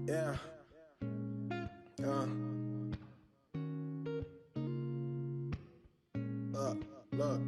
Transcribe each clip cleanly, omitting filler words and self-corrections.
Yeah. Look.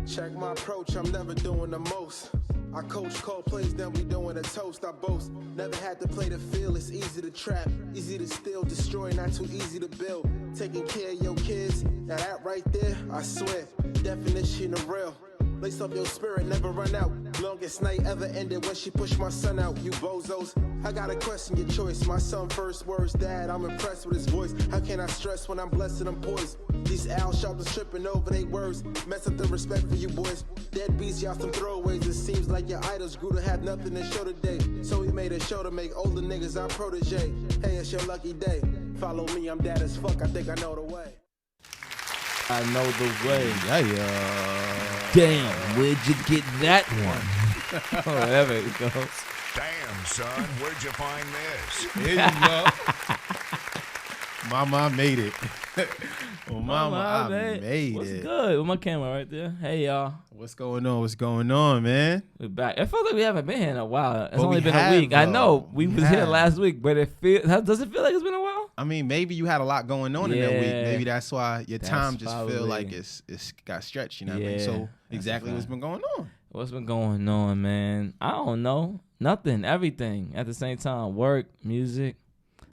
Check my approach, I'm never doing the most. I coach, call plays, then we doing a toast. I boast, never had to play the field. It's easy to trap, easy to steal, destroy, not too easy to build. Taking care of your kids, now that right there, I swear, definition of real. Lace up your spirit, never run out. Longest night ever ended when she pushed my son out. You bozos, I gotta question your choice. My son first words, Dad, I'm impressed with his voice. How can I stress when I'm blessed and I'm poised? These owl sharpers tripping over they words. Mess up the respect for you boys. Deadbeats, y'all some throwaways. It seems like your idols grew to have nothing to show today. So we made a show to make older niggas our protege. Hey, it's your lucky day. Follow me, I'm dad as fuck. I think I know the way. I know the way. Yeah. Damn, where'd you get that one? Whatever it goes. Damn, son, where'd you find this? There you go. Mama, I made it. Well, Mama, I made What's it. good? With my camera right there. Hey, y'all. What's going on? What's going on, man? We're back. It feels like we haven't been here in a while. It's But only we been have, a week. I though. know. We was here have. last week, but does it feel like it's been a while? I mean, maybe you had a lot going on in that week. Yeah. Maybe that's why your time That's just probably- feel like it's got stretched. You know what I mean? Yeah, So that's exactly a what's fact. been going on. What's been going on, man? I don't know. Nothing. Everything at the same time. Work, music.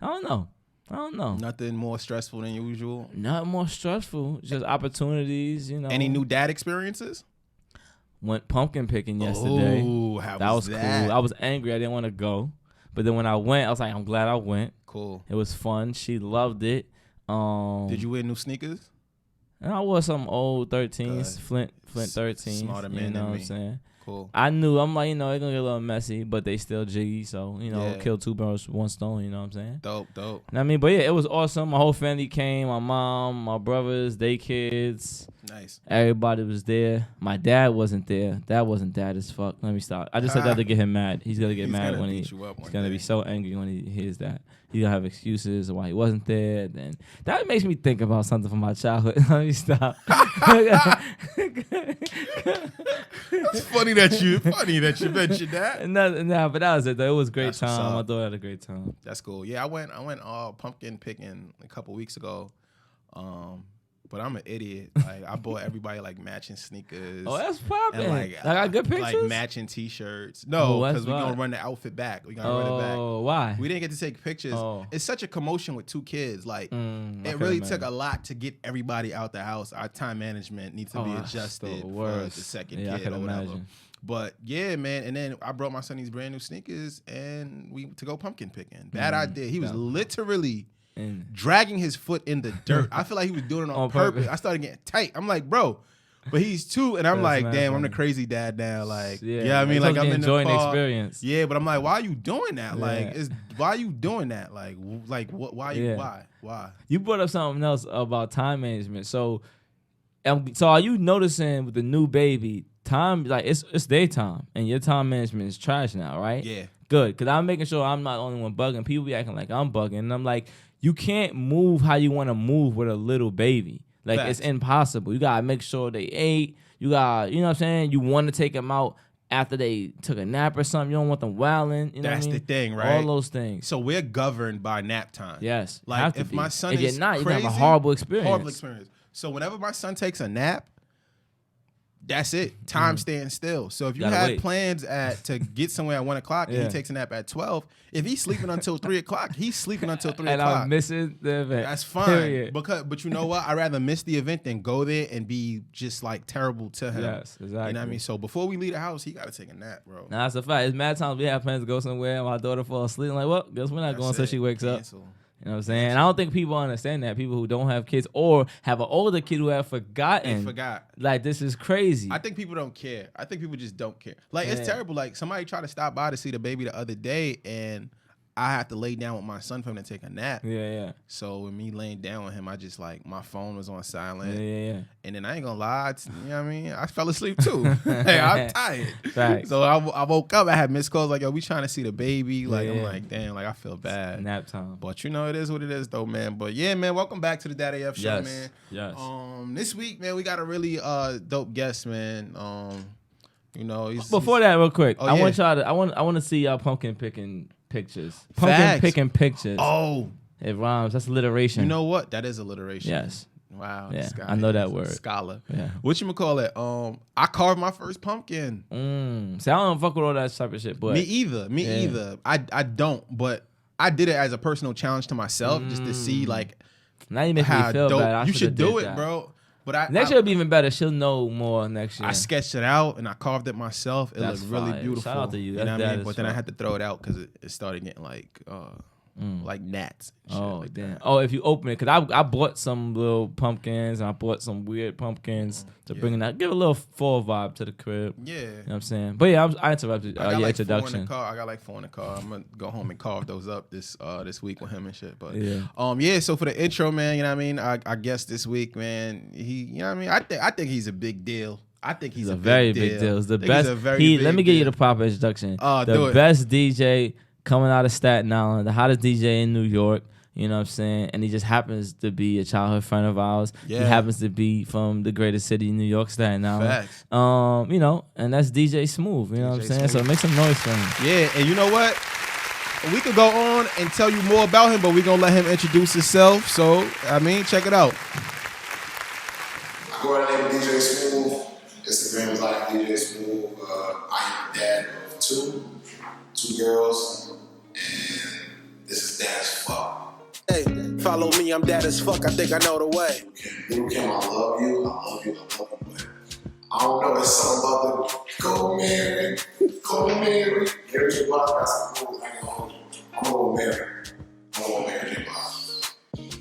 I don't know. Nothing more stressful than usual. Not more stressful. Just opportunities, you know. Any new dad experiences? Went pumpkin picking yesterday. Oh, how That was was that? cool. I was angry. I didn't want to go. But then when I went, I was like, I'm glad I went. Cool. It was fun. She loved it. Did you wear new sneakers? And I wore some old 13s, Good. Flint 13s. Smarter man you know than what me. I'm saying? Cool. I knew. I'm like, it's going to get a little messy, but they still jiggy. So, Yeah. kill two birds with one stone, you know what I'm saying? Dope. You know what I mean? But yeah, it was awesome. My whole family came. My mom, my brothers, they kids. Nice. Everybody was there. My dad wasn't there. Dad wasn't dad as fuck. Let me stop. I just said that to get him mad. He's going to get He's mad gonna when beat you up he's one going to day. be so angry when he hears that. He's going to have excuses why he wasn't there. Then that makes me think about something from my childhood. Let me stop. It's funny that you mentioned that. Nah, but that was it though. It was a great That's what's time. up. My daughter had a great time. That's cool. Yeah, I went pumpkin picking a couple weeks ago. But I'm an idiot. Like I bought everybody like matching sneakers. Oh, that's popping. and I got good pictures. Like matching t-shirts. No, Oh, that's because we're gonna right. run the outfit back. We're gonna run it back. Oh, why? We didn't get to take pictures. Oh. It's such a commotion with two kids. Like I it can really imagine. took a lot to get everybody out the house. Our time management needs to be That's adjusted the for worst. the second Yeah, I kid can or whatever. imagine. But yeah, man. And then I brought my son these brand new sneakers and we to go pumpkin picking. That I did. He was literally And dragging his foot in the dirt. I feel like he was doing it on On purpose. purpose. I started getting tight. I'm like, bro, but he's 2, and I'm That's like, mad damn, I'm the funny. crazy dad now. Like, Yeah, yeah, I mean, he's like supposed to I'm be in the enjoying the car. experience. Yeah, but I'm like, why are you doing that? Like, Yeah. why are you doing that? Like what? Why? Yeah. Why? you brought up something else about time management. So are you noticing with the new baby time? Like it's their time, and your time management is trash now, right? Yeah. Good, because I'm making sure I'm not the only one bugging. People be acting like I'm bugging, and I'm like, you can't move how you want to move with a little baby. Like Facts. it's impossible. You gotta make sure they ate. You got, you know what I'm saying. You want to take them out after they took a nap or something. You don't want them wilding. You know That's what I mean? the thing, right? All those things. So we're governed by nap time. Yes. Like have to if be. my son if is you're not, you're crazy, gonna have a horrible experience. Horrible experience. So whenever my son takes a nap, that's it. Time stands still. So if you Gotta had wait. plans to get somewhere at 1 o'clock and Yeah. he takes a nap at 12, if he's sleeping until 3 o'clock, he's sleeping until 3 And o'clock. I'm missing the event. That's fine. Period. But you know what? I'd rather miss the event than go there and be just like terrible to him. Yes, You know what I exactly. mean? So before we leave the house, he gotta take a nap, bro. Nah, that's a fact. It's mad times we have plans to go somewhere and my daughter falls asleep. I'm like, well, guess we're not That's going until it. she wakes up. Cancel. You know what I'm saying? And I don't think people understand that. People who don't have kids or have an older kid who have They forgotten. forgot. Like, this is crazy. I think people don't care. I think people just don't care. Like, it's Yeah. terrible. Like, somebody tried to stop by to see the baby the other day, and I had to lay down with my son for him to take a nap. Yeah. So with me laying down with him, I just like my phone was on silent. Yeah. And then I ain't gonna lie, you know what I mean? I fell asleep too. Hey, I'm tired. Facts. So I woke up, I had missed calls like, yo, we trying to see the baby. Like, I'm Yeah. like, damn, like I feel bad. Nap time. But you know, it is what it is though, man. But yeah, man, welcome back to the Dad AF show, Yes. man. Yes. This week, man, we got a really dope guest, man. You know, Before that, real quick, Oh, I yeah. want y'all to. I want to see y'all pumpkin picking pictures. Pumpkin Facts. picking pictures. Oh, It rhymes. That's alliteration. you know what? That is alliteration. Yes. Wow. Yeah, this guy I know that is a word. Scholar. Yeah. Whatchamacallit? I carved my first pumpkin. See, I don't fuck with all that type of shit, but Me either. I don't, but I did it as a personal challenge to myself just to see like now you make me how feel dope. bad. I You shoulda should do did it, that. bro. But Next year will be even better. She'll know more next year. I sketched it out and I carved it myself. It That's looked really fire. beautiful. Shout out to you. know what I That mean? is But then I fire. had to throw it out because it started getting like gnats. And shit Oh like damn! that. Oh, if you open it, cause I bought some little pumpkins and I bought some weird pumpkins to bring in that, give a little fall vibe to the crib. Yeah. You know what I'm saying? But yeah, I interrupted I got your like 4 in introduction. the car. I got like 4 in the car. I'm gonna go home and carve those up this week with him and shit. But Yeah. So for the intro, man, you know what I mean? I guess this week, man, you know what I mean? I think he's a big deal. I think he's He's a big very deal. big deal. It's the I think he's best. a very Let me big give you deal. the proper introduction. Do The it. best DJ coming out of Staten Island, the hottest DJ in New York. You know what I'm saying? And he just happens to be a childhood friend of ours. Yeah. He happens to be from the greatest city in New York, Staten Island. Facts. You know, and that's DJ Smooth. You know what I'm DJ saying? So Smooth. make some noise for him. Yeah, and you know what? We could go on and tell you more about him, but we're gonna let him introduce himself. So, I mean, check it out. I go by the name of DJ Smooth. Instagram is like DJ Smooth. I am a dad of two girls, and this is Dad as Fuck. Hey, follow me, I'm dad as fuck. I think I know the way. Little Kim, I love you, but I don't know, it's something about the go Mary. Mary J. Blige got some moves, I ain't gonna hold you. I'm gonna go Mary J. Blige.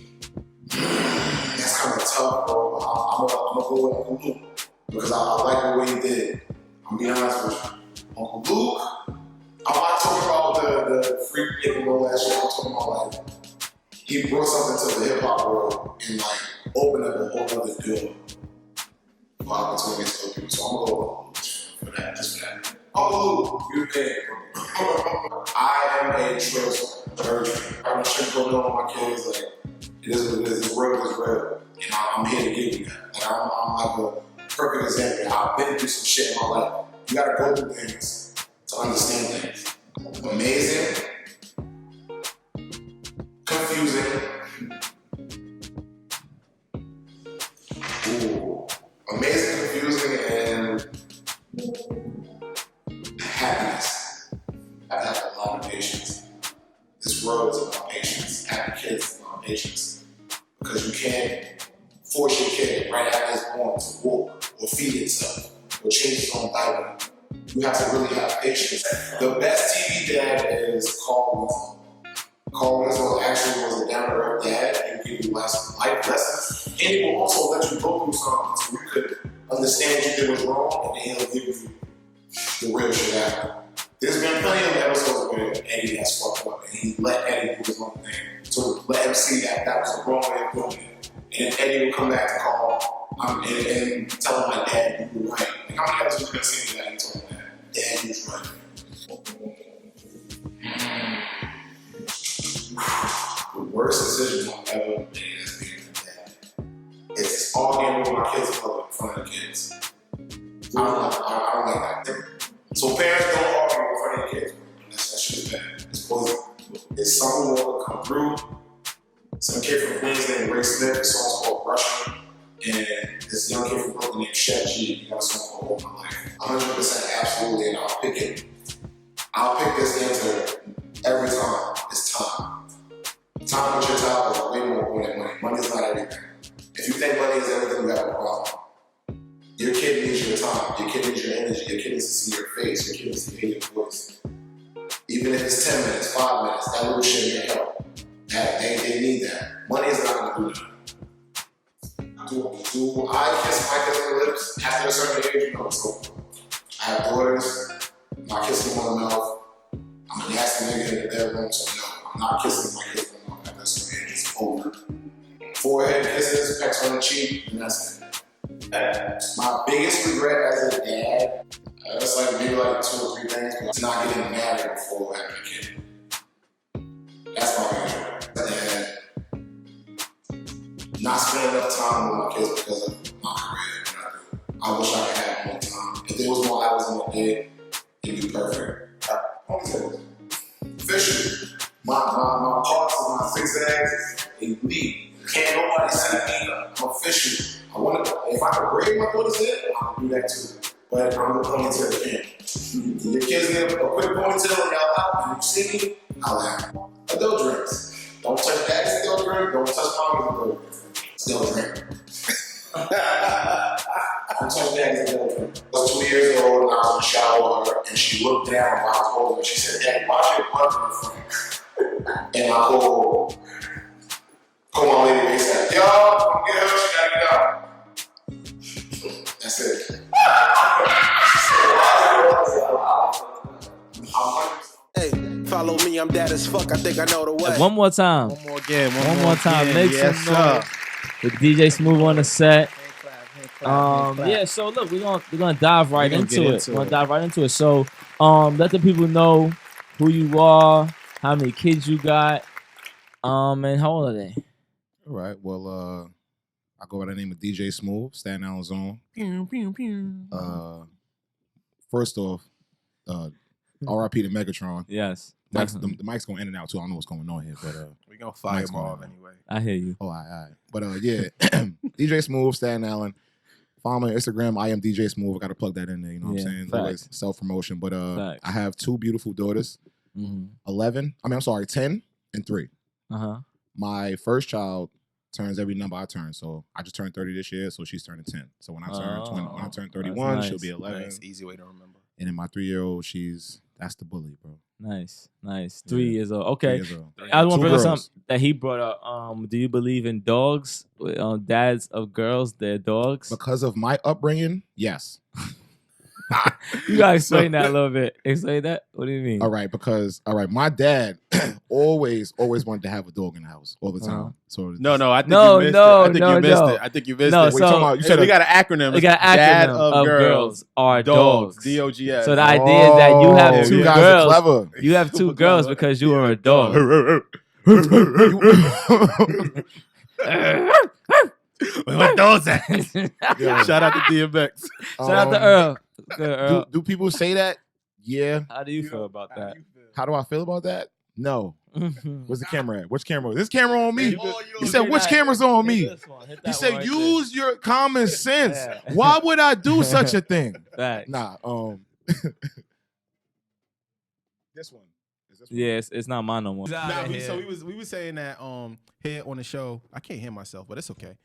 That's kind of tough, bro. I'm gonna go with Uncle Luke because I like the way he did it. I'm gonna be honest with you. Uncle Luke, I'm not talking about the freak nigga and all that shit. I'm talking about like, he brought something to the hip hop world and like opened up a whole other door for opportunities for people. So I'm gonna go for that, just for that. Uncle Luke, you big, bro. I am a trust virgin. I'm not sure going on with my kids, like, it is what it is, it's real. And I'm here to give you that. Like, I'm like a perfect example. I've been through some shit in my life. You gotta go through things to understand things. Amazing, confusing, amazing, confusing, and happiness. I have a lot of patience. This world is about patience. Having kids is about patience. Because you can't force your kid right after it's born to walk or feed itself or change its own diaper. You have to really have patience. The best TV dad is Carl Winslow. Carl Winslow actually was a down-to-earth dad. He would give you life lessons. And he will also let you go through something so you could understand what you did was wrong, and then he'll give you the real shit after. There's been plenty of episodes where Eddie has fucked up, and he let Eddie do his own thing. So let him see that was the wrong way of doing it. And then Eddie will come back to Carl and tell him, like, Dad, you were right. And how many episodes have you seen that? He told him that. Dad, you was right. The worst decision I've ever made as being a dad is arguing with my kids' mother in front of the kids. I don't like that. So parents don't argue in front of your kids. That shit is bad. It's poison. It's something will come through. Some kid from Queens named Ray Smith, the song's called Russian. And this young kid from Brooklyn named Chef G, he got a song called All My Life. 100% absolutely, and I'll pick it. I'll pick this answer every time. It's time. Time with your child is way more important than money. Money is not everything. If you think money is everything, you have a problem. Your kid needs your time. Your kid needs your energy. Your kid needs to see your face. Your kid needs to hear your voice. Even if it's 10 minutes, 5 minutes, that little shit can help. They need that. Money is not going to do that. Do I kiss my kids on the lips after a certain age? No, it's over. I have daughters. I kiss them on the mouth. I'm a nasty nigga in the bedroom, so no, I'm not kissing my kids on the mouth after a certain age. It's over. Forehead kisses, pecks on the cheek, and that's it. My biggest regret as a dad, it's like maybe like 2 or 3 things, but it's not getting married before having a kid. That's my biggest regret. And not spending enough time with my kids because of my career. I wish I could have more time. If there was more hours in my day, it'd be perfect. Ponytails. Officially, my parts and my six eggs, they neat. Can't nobody see me. I'm official. If I could braid my daughter's hair, I'll do that too. But I'm the ponytail king. Your kids get a quick ponytail and y'all out, and you see me, I'll have it. Adult drinks. Don't touch daddy's adult drink, don't touch mommy's adult drink. Adult drink. Don't touch daddy's adult drink. I was 2 years old and I was in the shower with her, and she looked down while I was holding her. She said, Daddy, why your butt in front? And I go, come on, lady, he said, yo, come get her, she gotta get out. That's it. Hey, follow me, I'm dad as fuck. I think I know the way. One more time. One more again. One more time. Make yes, some noise. With DJ Smooth on the set. Yeah, so look, we're gonna dive right into it. We're gonna dive right into it. So let the people know who you are, how many kids you got, and how old are they? All right. Well, I go by the name of DJ Smooth, Staten Island Zone. First off, R.I.P. to Megatron. Yes. The mic's going in and out too. I don't know what's going on here, but We're gonna fire him off anyway. I hear you. oh, all right. But yeah, DJ Smooth, Staten Island. Follow me on Instagram. I am DJ Smooth. I got to plug that in there. You know what I'm saying? Always self promotion. But I have 2 beautiful daughters. 10 and 3. My first child turns every number I turn. So I just turned 30 this year, so she's turning 10. So when I turn 31, she'll be 11. Nice, easy way to remember. And then my 3-year-old, that's the bully, bro. Nice. 3 years old. Okay. 3 years old. I want to 2 bring up girls. something that he brought up. Do you believe in dogs? Dads of girls, they're dogs? Because of my upbringing, yes. You gotta explain that a little bit. Explain that. What do you mean? All right, my dad always wanted to have a dog in the house all the time. So No, I think you missed it. I think you missed no. it. I think you missed No, it. so- Wait, talking about, you said We got an acronym. We got an Dad acronym of girls are dogs. DOGS. So the idea is that you have 2 you guys girls. are clever. You have 2 girls because you are a dog. What those at? Yeah. Shout out to DMX. Shout out to Earl. Good, Earl. Do people say that? Yeah. How do you feel about that? How do I feel about that? No. Where's the camera at? Which camera? This camera on me. He said, which camera's on me? He said, use your common sense. Yeah. Why would I do such a thing? Facts. Nah. This one. Is this one? Yeah, it's not mine no more. So we was saying that here on the show. I can't hear myself, but it's okay.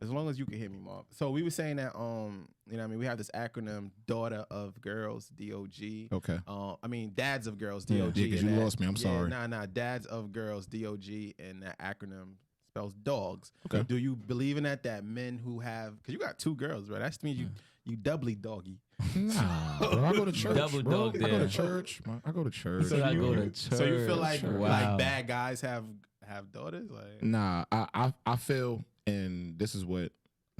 As long as you can hear me, Mark. So we were saying that you know what I mean, we have this acronym, Daughter of Girls, DOG. Okay. I mean Dads of Girls, DOG. Yeah, 'cause you lost me. I'm sorry. Nah, Dads of Girls, DOG, and that acronym spells dogs. Okay. Do you believe in that men who have, because you got 2 girls, bro? That means you doubly doggy. Nah, bro, I go to church. Double bro. dog I go there. to church. I go to church. So I go to So you feel like Wow. like bad guys have daughters? Like Nah, I feel, and this is what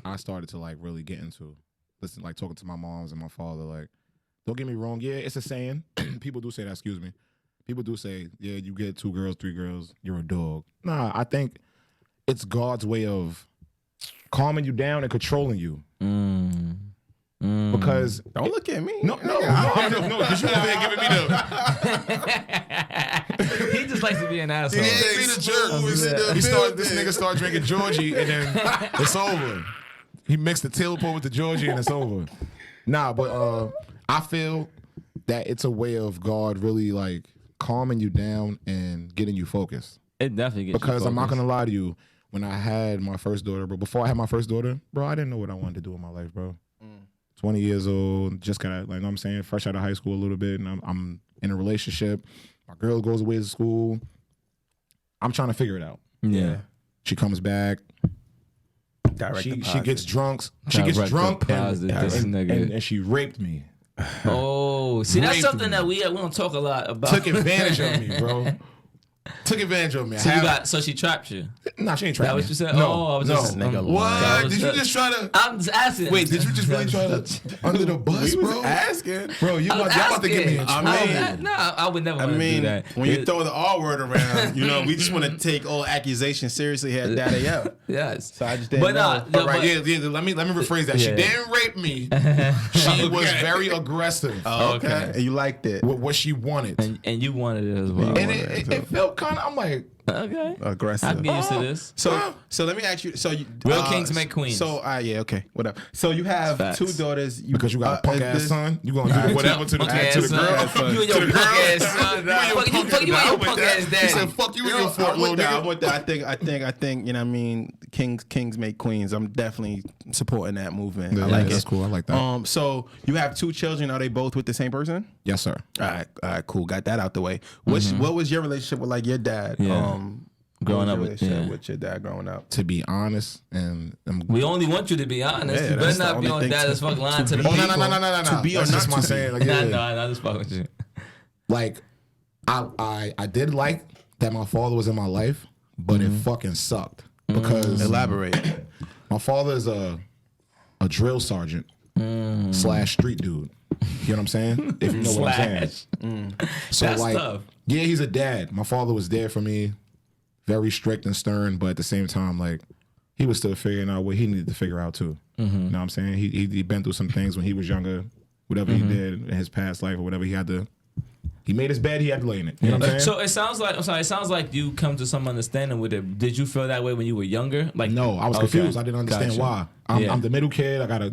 I started to like really get into. Listen, like talking to my moms and my father, like, don't get me wrong, yeah, it's a saying. People do say that, excuse me. People do say, yeah, you get 2 girls, 3 girls, you're a dog. Nah, I think it's God's way of calming you down and controlling you. Because don't look at me. no, because you over there giving me the He just likes to be an asshole. be the jerk. This nigga start drinking Georgie and then it's over. He mixed the teleport with the Georgie and it's over. Nah, but I feel that it's a way of God really like calming you down and getting you focused. It definitely gets Because you I'm not focused. gonna lie to you, when I had my first daughter, bro, before I had my first daughter, bro, I didn't know what I wanted to do in my life, bro. 20 years old, just got like, you know what I'm saying, fresh out of high school a little bit, and I'm in a relationship. My girl goes away to school. I'm trying to figure it out. Yeah. She comes back. She gets drunk. She Direct gets drunk deposit, this nigga. and she raped me. Oh, see, that's Raped something me. that we don't talk a lot about. Took advantage of me, bro. took advantage of me. So she trapped you. Nah, she ain't trapped That me. what you said? No, Oh, I was just nigga what? Did you just try to? I'm just asking. Wait, did you just really try to under the bus, bro? Asking, bro, y'all about to get me in trouble. I would never want to do that. When you throw the R word around, we just want to take all accusations seriously here at Daddy Up. Yes. So I just didn't know. All right, yeah. Let me rephrase that. She didn't rape me. She was very aggressive. Oh, okay. And you liked it. What she wanted. And you wanted it as well. And it felt kind of, I'm like, okay. Aggressive. I can get used to this. So let me ask you. So real kings make queens. So yeah, okay, whatever. So you have Facts. 2 daughters. because you got a punk ass son, you gonna do whatever to the Punk ass girl. son. You and your punk ass son. Fuck you and your punk ass He daddy. said, "Fuck you and your fork, little I'm with nigga." that. I think. You know what I mean? Kings make queens. I'm definitely supporting that movement. I Yeah, like that's it. cool. I like that. So you have 2 children. Are they both with the same person? Yes, sir. All right, cool. Got that out the way. What was your relationship with like your dad? Yeah. Growing up with your dad growing up. To be honest, and we only want you to be honest. Yeah, you better that's the not be only on thing dad's fuck line to the oh people. no. To be or That's not just my to be. saying. Like, Nah, yeah. no, I just fuck with you. Like, I did like that my father was in my life, but it fucking sucked because Elaborate. my father is a drill sergeant / street dude. You know what I'm saying? If you know what I'm saying. So That's like, tough. yeah, he's a dad. My father was there for me, very strict and stern, but at the same time, like, he was still figuring out what he needed to figure out too. You know what I'm saying? He been through some things when he was younger, whatever he did in his past life or whatever he had to. He made his bed, he had to lay in it. You know what I'm saying? So it sounds like you come to some understanding with it. Did you feel that way when you were younger? Like No, I was confused. I didn't understand why. I'm the middle kid. I got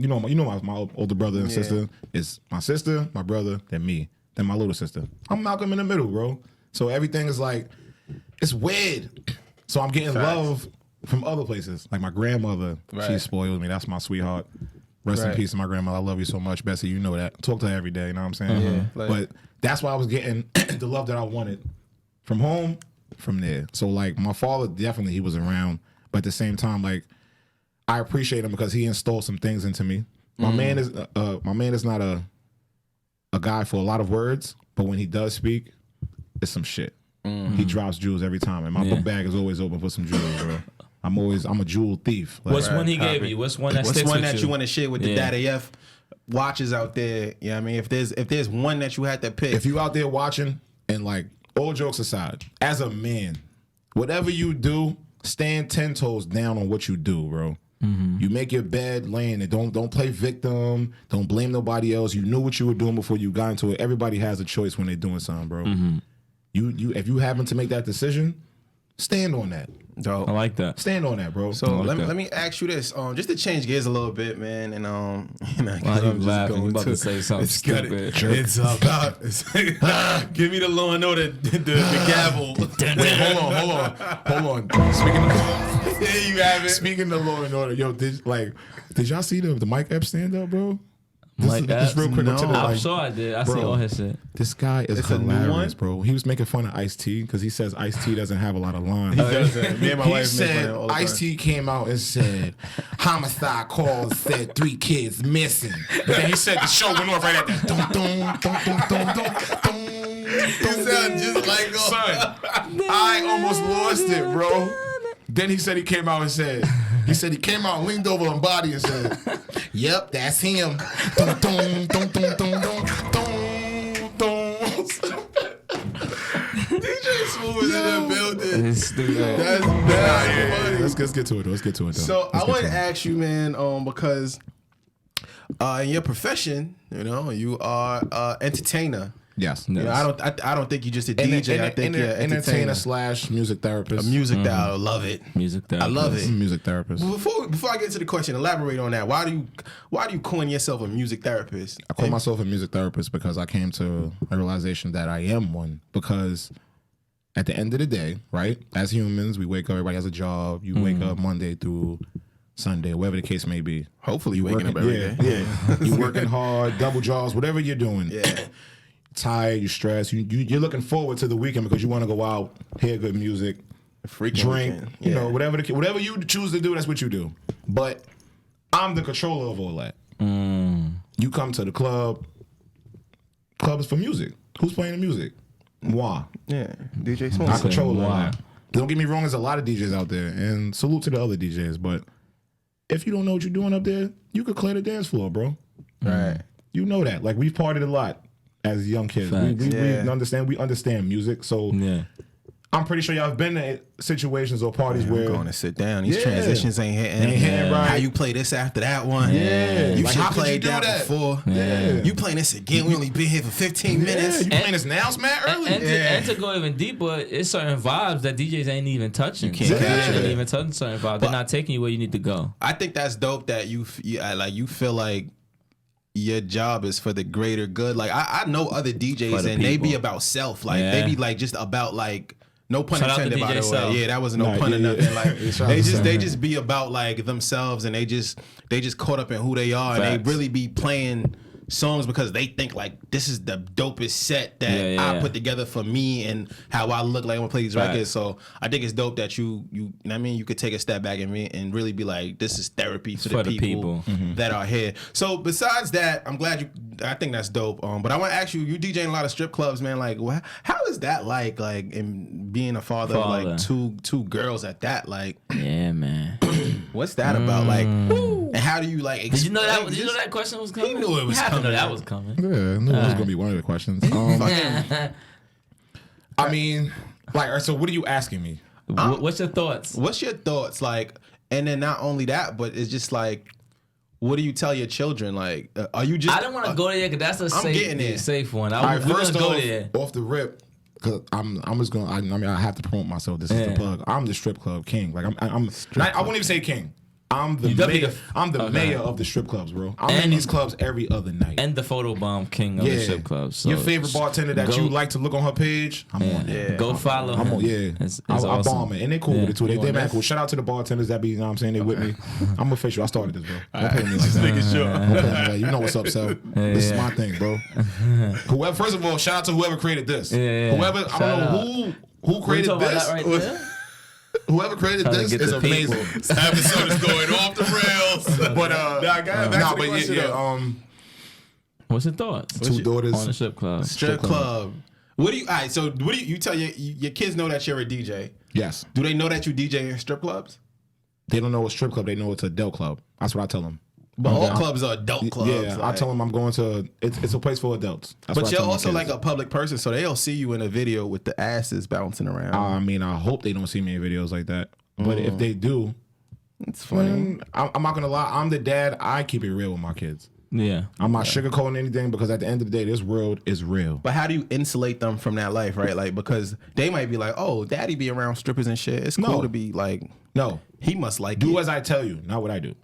my older brother and sister. It's my sister, my brother, then me, then my little sister. I'm Malcolm in the middle, bro. So everything is like, it's weird. So I'm getting love from other places. Like my grandmother, she spoiled me. That's my sweetheart. Rest in peace to my grandmother. I love you so much, Bessie. You know that. Talk to her every day. You know what I'm saying? Yeah, but that's why I was getting the love that I wanted from home, from there. So like my father, definitely he was around, but at the same time, like I appreciate him because he installed some things into me. My man is not a guy for a lot of words, but when he does speak, it's some shit. He drops jewels every time, and my book bag is always open for some jewels, bro. I'm a jewel thief. Like, what's one he gave you? What's one that sticks with you? That you want to share with the Daddy F watches out there? You know what I mean? If there's one that you had to pick. If you out there watching, and like all jokes aside, as a man, whatever you do, stand 10 toes down on what you do, bro. You make your bed, lay in it. Don't play victim. Don't blame nobody else. You knew what you were doing before you got into it. Everybody has a choice when they're doing something, bro. You if you happen to make that decision, stand on that. Dope. I like that. Stand on that, bro. So let me ask you this, just to change gears a little bit, man, and While you laughing, you about to say something stupid. It's about give me the Law and Order, the gavel. Wait, hold on. There you have it. Speaking of Law and Order, yo, did y'all see the Mike Epps stand up, bro? Just real quick. No. I'm sure I did. I see all his shit. This guy is a new hilarious, one? bro. He was making fun of Ice-T because he says Ice-T doesn't have a lot of lines. He doesn't. Me and my He wife make fun said of it all the time. Ice-T came out and said homicide calls said 3 kids missing. But then he said the show went off right at that. Dum dum dum dum dum dum. You sound just like Son, I almost lost it, bro. Then he said he came out and said, he came out and leaned over on body and said, "Yep, that's him." Dum dum dum dum dum dum dum. DJ Smooth is in the building. It's stupid. That's bad. Funny. Let's get to it. Let's get to it. Though. So I want to ask you, man, because in your profession, you are entertainer. Yes. You know, I don't think you're just a DJ. I think you're an entertainer / music therapist. A music I love it. Music therapist. I love it. Music therapist. Before I get to the question, elaborate on that. Why do you coin yourself a music therapist? I call myself a music therapist because I came to a realization that I am one. Because at the end of the day, right, as humans, we wake up, everybody has a job. You wake up Monday through Sunday, whatever the case may be. Hopefully you waking up every day. Yeah. You working hard, double jobs, whatever you're doing. Yeah. Tired, you're stressed. You're looking forward to the weekend because you want to go out, hear good music, drink, weekend. you know, whatever you choose to do, that's what you do. But I'm the controller of all that. You come to the club. Club is for music. Who's playing the music? moi. Yeah, DJ Smooth. I control that. Don't get me wrong, there's a lot of DJs out there, and salute to the other DJs, but if you don't know what you're doing up there, you could clear the dance floor, bro. Right. You know that. Like, we've partied a lot as young kids. We understand music, so I'm pretty sure y'all have been in situations or parties where I'm going to sit down. These transitions ain't hitting. Right. How you play this after that one? Yeah. You Like, should how could play you do that before. Yeah. You playing this again? We only been here for 15 minutes. You playing this now, man, early. And to go even deeper, it's certain vibes that DJs ain't even touching. You can't capture ain't it. even touching certain vibes. They're not taking you where you need to go. I think that's dope that you feel like your job is for the greater good. Like I know other DJs and they be about self. Like they be like just about like. No pun Shout intended, by the way. Self. Yeah, that wasn't no pun or nothing. Like they just be about like themselves, and they just caught up in who they are, and they really be playing songs because they think like this is the dopest set that I put together for me and how I look like when I play these records. So I think it's dope that you know what I mean, you could take a step back and really be like, this is therapy for the people that are here. So besides that, I'm glad I think that's dope. But I want to ask you DJing a lot of strip clubs, man. Like, how is that like in being a father of like two girls at that? Like, yeah, man. What's that about? Like, and how do you like? Did you know that? Did you know that question was coming? You knew it was coming. Know that was coming. Yeah, I knew that was gonna be one of the questions. I mean, like, so what are you asking me? What's your thoughts? What's your thoughts? Like, and then not only that, but it's just like, what do you tell your children? Like, are you just? I don't want to go there because that's a safe one. All right, first go there. Off the rip. Cause I'm just gonna. I mean, I have to promote myself. This is the plug. I'm the strip club king. Like I won't even say king. I'm the mayor. I'm the mayor of the strip clubs, bro. I'm in these clubs every other night. And the photo bomb king of the strip clubs. So your favorite bartender that you like to look on her page, I'm on there. Yeah. Go follow him. It's I awesome. Bomb it, and they cool with it too. They man cool. Shout out to the bartenders that be, you know what I'm saying, they with me. I'm official. I started this, bro. Don't pay me like that. You know what's up, so this is my thing, bro. Whoever, first of all, shout out to whoever created this. Whoever, I don't know who created this. Whoever created this is amazing. This episode is going off the rails. But what's your thoughts? Two daughters on the strip club. Strip club. What do you? All right. So what do you tell your kids know that you're a DJ? Yes. Do they know that you DJ in strip clubs? They don't know a strip club. They know it's a adult club. That's what I tell them. But all clubs are adult clubs. Yeah, I tell them I'm going to. It's a place for adults. That's but you're also like a public person, so they'll see you in a video with the asses bouncing around. I mean, I hope they don't see me in videos like that. But if they do, it's funny. I'm not gonna lie. I'm the dad. I keep it real with my kids. Yeah, I'm not sugarcoating anything because at the end of the day, this world is real. But how do you insulate them from that life, right? Like, because they might be like, "Oh, daddy be around strippers and shit. It's cool to be like." No, he must like. Do as I tell you, not what I do.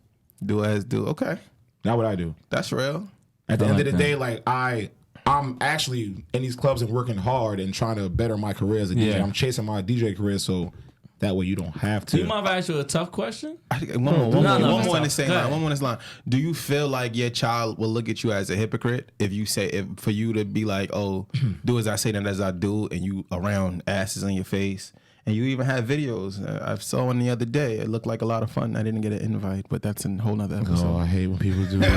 Do as do. Okay. Not what I do. That's real. At the end of the day, like I'm actually in these clubs and working hard and trying to better my career as a DJ. I'm chasing my DJ career, so that way you don't have to. Do you mind if I ask you a tough question? One more in the same line. One more in this line. Do you feel like your child will look at you as a hypocrite if you say for you to be like, oh, do as I say, not as I do, and you around asses in your face? And you even have videos. I saw one the other day. It looked like a lot of fun. I didn't get an invite, but that's a whole nother episode. Oh, I hate when people do that.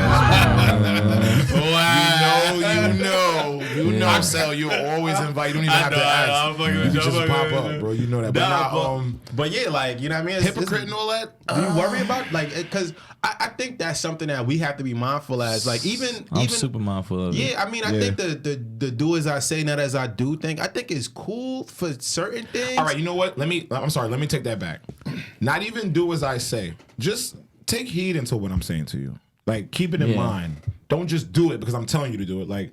You know, Marcel, you always invite. You don't even have to ask. You just pop up, bro. You know that. But yeah, like, you know what I mean? Hypocrite and all that. Do you worry about like because I think that's something that we have to be mindful as. Like I'm super mindful of it. Yeah, I mean, I think the do as I say, not as I do thing. I think is cool for certain things. All right, you know what? Let me take that back. Not even do as I say. Just take heed into what I'm saying to you. Like, keep it in mind. Don't just do it because I'm telling you to do it. Like,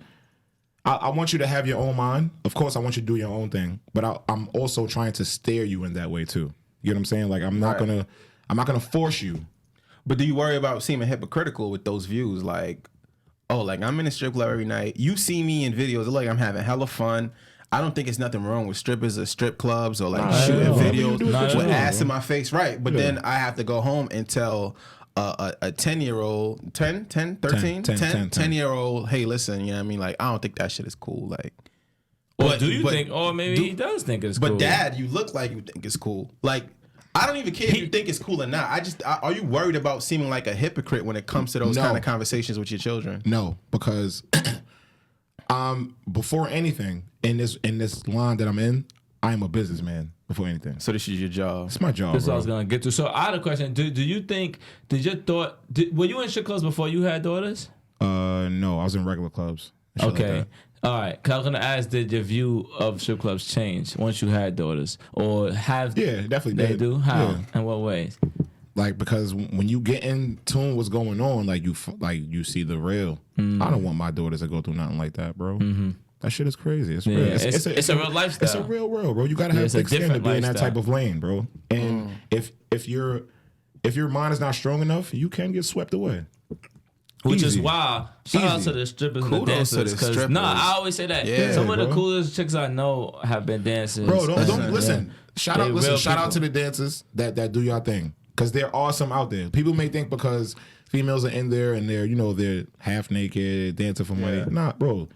I want you to have your own mind. Of course, I want you to do your own thing. But I'm also trying to steer you in that way too. You know what I'm saying? Like, I'm not gonna force you. But do you worry about seeming hypocritical with those views? Like, oh, like I'm in a strip club every night. You see me in videos. Like I'm having hella fun. I don't think it's nothing wrong with strippers or strip clubs or like shooting videos with ass in my face, right? But then I have to go home and tell a 10-year-old, 10-year-old, hey, listen, you know what I mean? Like, I don't think that shit is cool. Like, or do you think, or maybe he does think it's cool. But dad, you look like you think it's cool. Like, I don't even care if you think it's cool or not. Are you worried about seeming like a hypocrite when it comes to those kind of conversations with your children? No, because before anything, in this line that I'm in, I am a businessman before anything. So this is your job. It's my job. This is bro. what I was gonna get to. So I had a question. Do you think? Were you in strip clubs before you had daughters? No, I was in regular clubs. Okay. All right. Cause I was gonna ask, did your view of strip clubs change once you had daughters, or have? Yeah, definitely They did. do. How? Yeah. In what ways? Like, because when you get in tune what's going on, like you see the real. I don't want my daughters to go through nothing like that, bro. That shit is crazy. It's real. It's a real lifestyle. It's a real world, bro. You gotta have thick skin to be in that type of lane, bro. And if your mind is not strong enough, you can get swept away. Which is Easy. why shout out to the strippers and the Kudos to the dancers. strippers. I always say that. Yeah, some of the bro. coolest chicks I know have been dancers. Bro, don't listen. Shout out people. to the dancers that do your thing, because there are some out there. People may think because females are in there and they're half naked dancing for money. Nah, bro.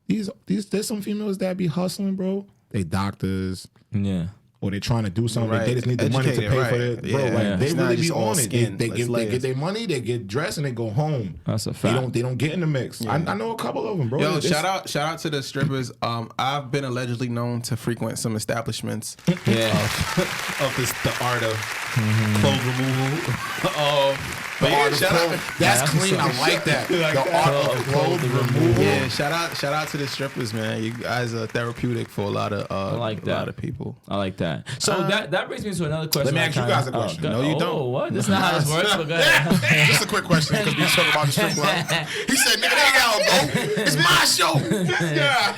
There's some females that be hustling, bro. They doctors. Yeah. Or they trying to do something. Right. They just need the money to pay for it. Bro, Yeah. they It's not really be just all on it. skin. They It's get layers. their money, they get dressed, and they go home. That's a fact. They don't get in the mix. Yeah. I know a couple of them, bro. Yo, shout out to the strippers. I've been allegedly known to frequent some establishments. Yeah. Of the art of clothes removal. But yeah, shout out. That's clean. I like that. The art of clothes removal. Yeah, shout out to the strippers, man. You guys are therapeutic for a lot of I like a that. lot of people. I like that. So that brings me to another question. Let me ask you guys a question. Go- No, you Oh, don't. what? This is not how this works, but go ahead. Just a quick question, because we talking about the strip club. He said, "Nigga, they gotta go. It's my show." Yeah.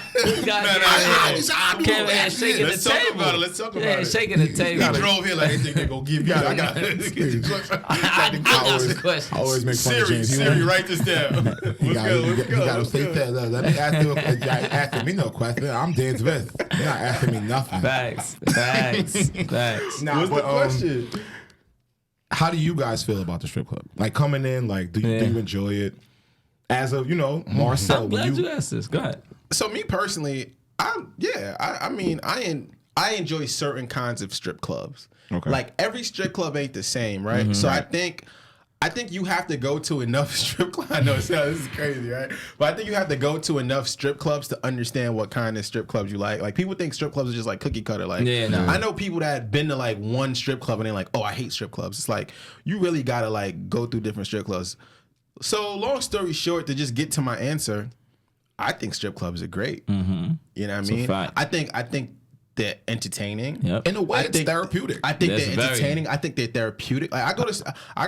Kevin is shaking Let's the talk table. about it. Let's talk about Yeah, it. shaking the He table. drove here like they think they're gonna give you. I got I got the question. I always make fun of Siri, James. Siri, write this down. What's You good? gotta think that. Let me ask you. Asking me no question. I'm Dan Smith. You're not asking me nothing. Facts. Nah, What's but, the question? how do you guys feel about the strip club? Like coming in, like do you enjoy it? As of Marcel, I'm glad you asked this. Go ahead. So me personally, I mean, I enjoy certain kinds of strip clubs. Okay. Like every strip club ain't the same, right? So I think you have to go to enough strip clubs. I know this is crazy, right? But I think you have to go to enough strip clubs to understand what kind of strip clubs you like. Like people think strip clubs are just like cookie cutter. Like I know people that have been to like one strip club and they're like, oh, I hate strip clubs. It's like you really gotta like go through different strip clubs. So long story short, to just get to my answer, I think strip clubs are great. You know what I mean? I think they're entertaining. Yep. In a way, it's therapeutic. I think That's they're entertaining. I think they're therapeutic. Like I go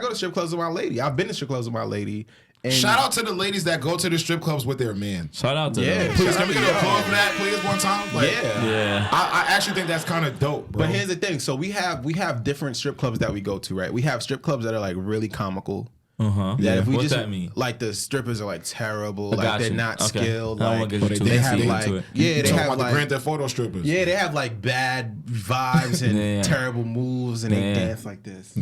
to strip clubs with my lady. I've been to strip clubs with my lady. And Shout out to the ladies that go to the strip clubs with their man. Shout out to them. Please, can we get an applause for that, please, one time? Like, Yeah. I actually think that's kind of dope, bro. But here's the thing. So we have different strip clubs that we go to, right? We have strip clubs that are like really comical. That if we What's just that mean? like the strippers are like terrible, I like got they're you. not Okay. skilled. I don't Like wanna get you too they have deep like into it. yeah, they talking have about like the Grand Theft Auto strippers. yeah, they have like bad vibes and Yeah. terrible moves, and they dance like this.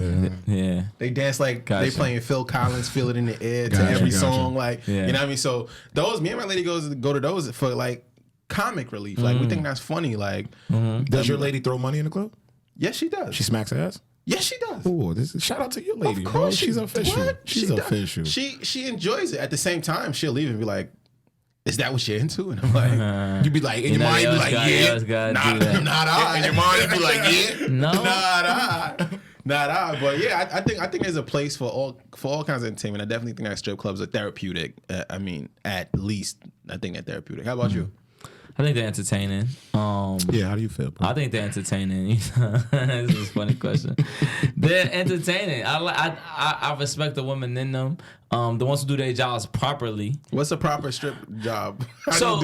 Yeah. They dance like Gotcha. they playing Phil Collins, "Feel It in the Air" to Gotcha, every gotcha. song. Like Yeah. you know what I mean. So those, me and my lady go to those for like comic relief. Like we think that's funny. Like Does your lady throw money in the club? yes, she does. She smacks ass? yes, she does. Oh, shout out to your lady, Of bro. course, She's official. what? She's She does. official. She enjoys it. At the same time, she'll leave and be like, "Is that what you're into?" And I'm like, You be like, in your mind, you be like, yeah. Not I. In your mind, you be like, yeah. No. Not I. But yeah, I think there's a place for all kinds of entertainment. I definitely think that strip clubs are therapeutic. I mean, at least I think they're therapeutic. How about you? I think they're entertaining. Yeah, how do you feel, bro? I think they're entertaining. This is a funny question. They're entertaining. I respect the women in them. The ones who do their jobs properly. What's a proper strip job? So-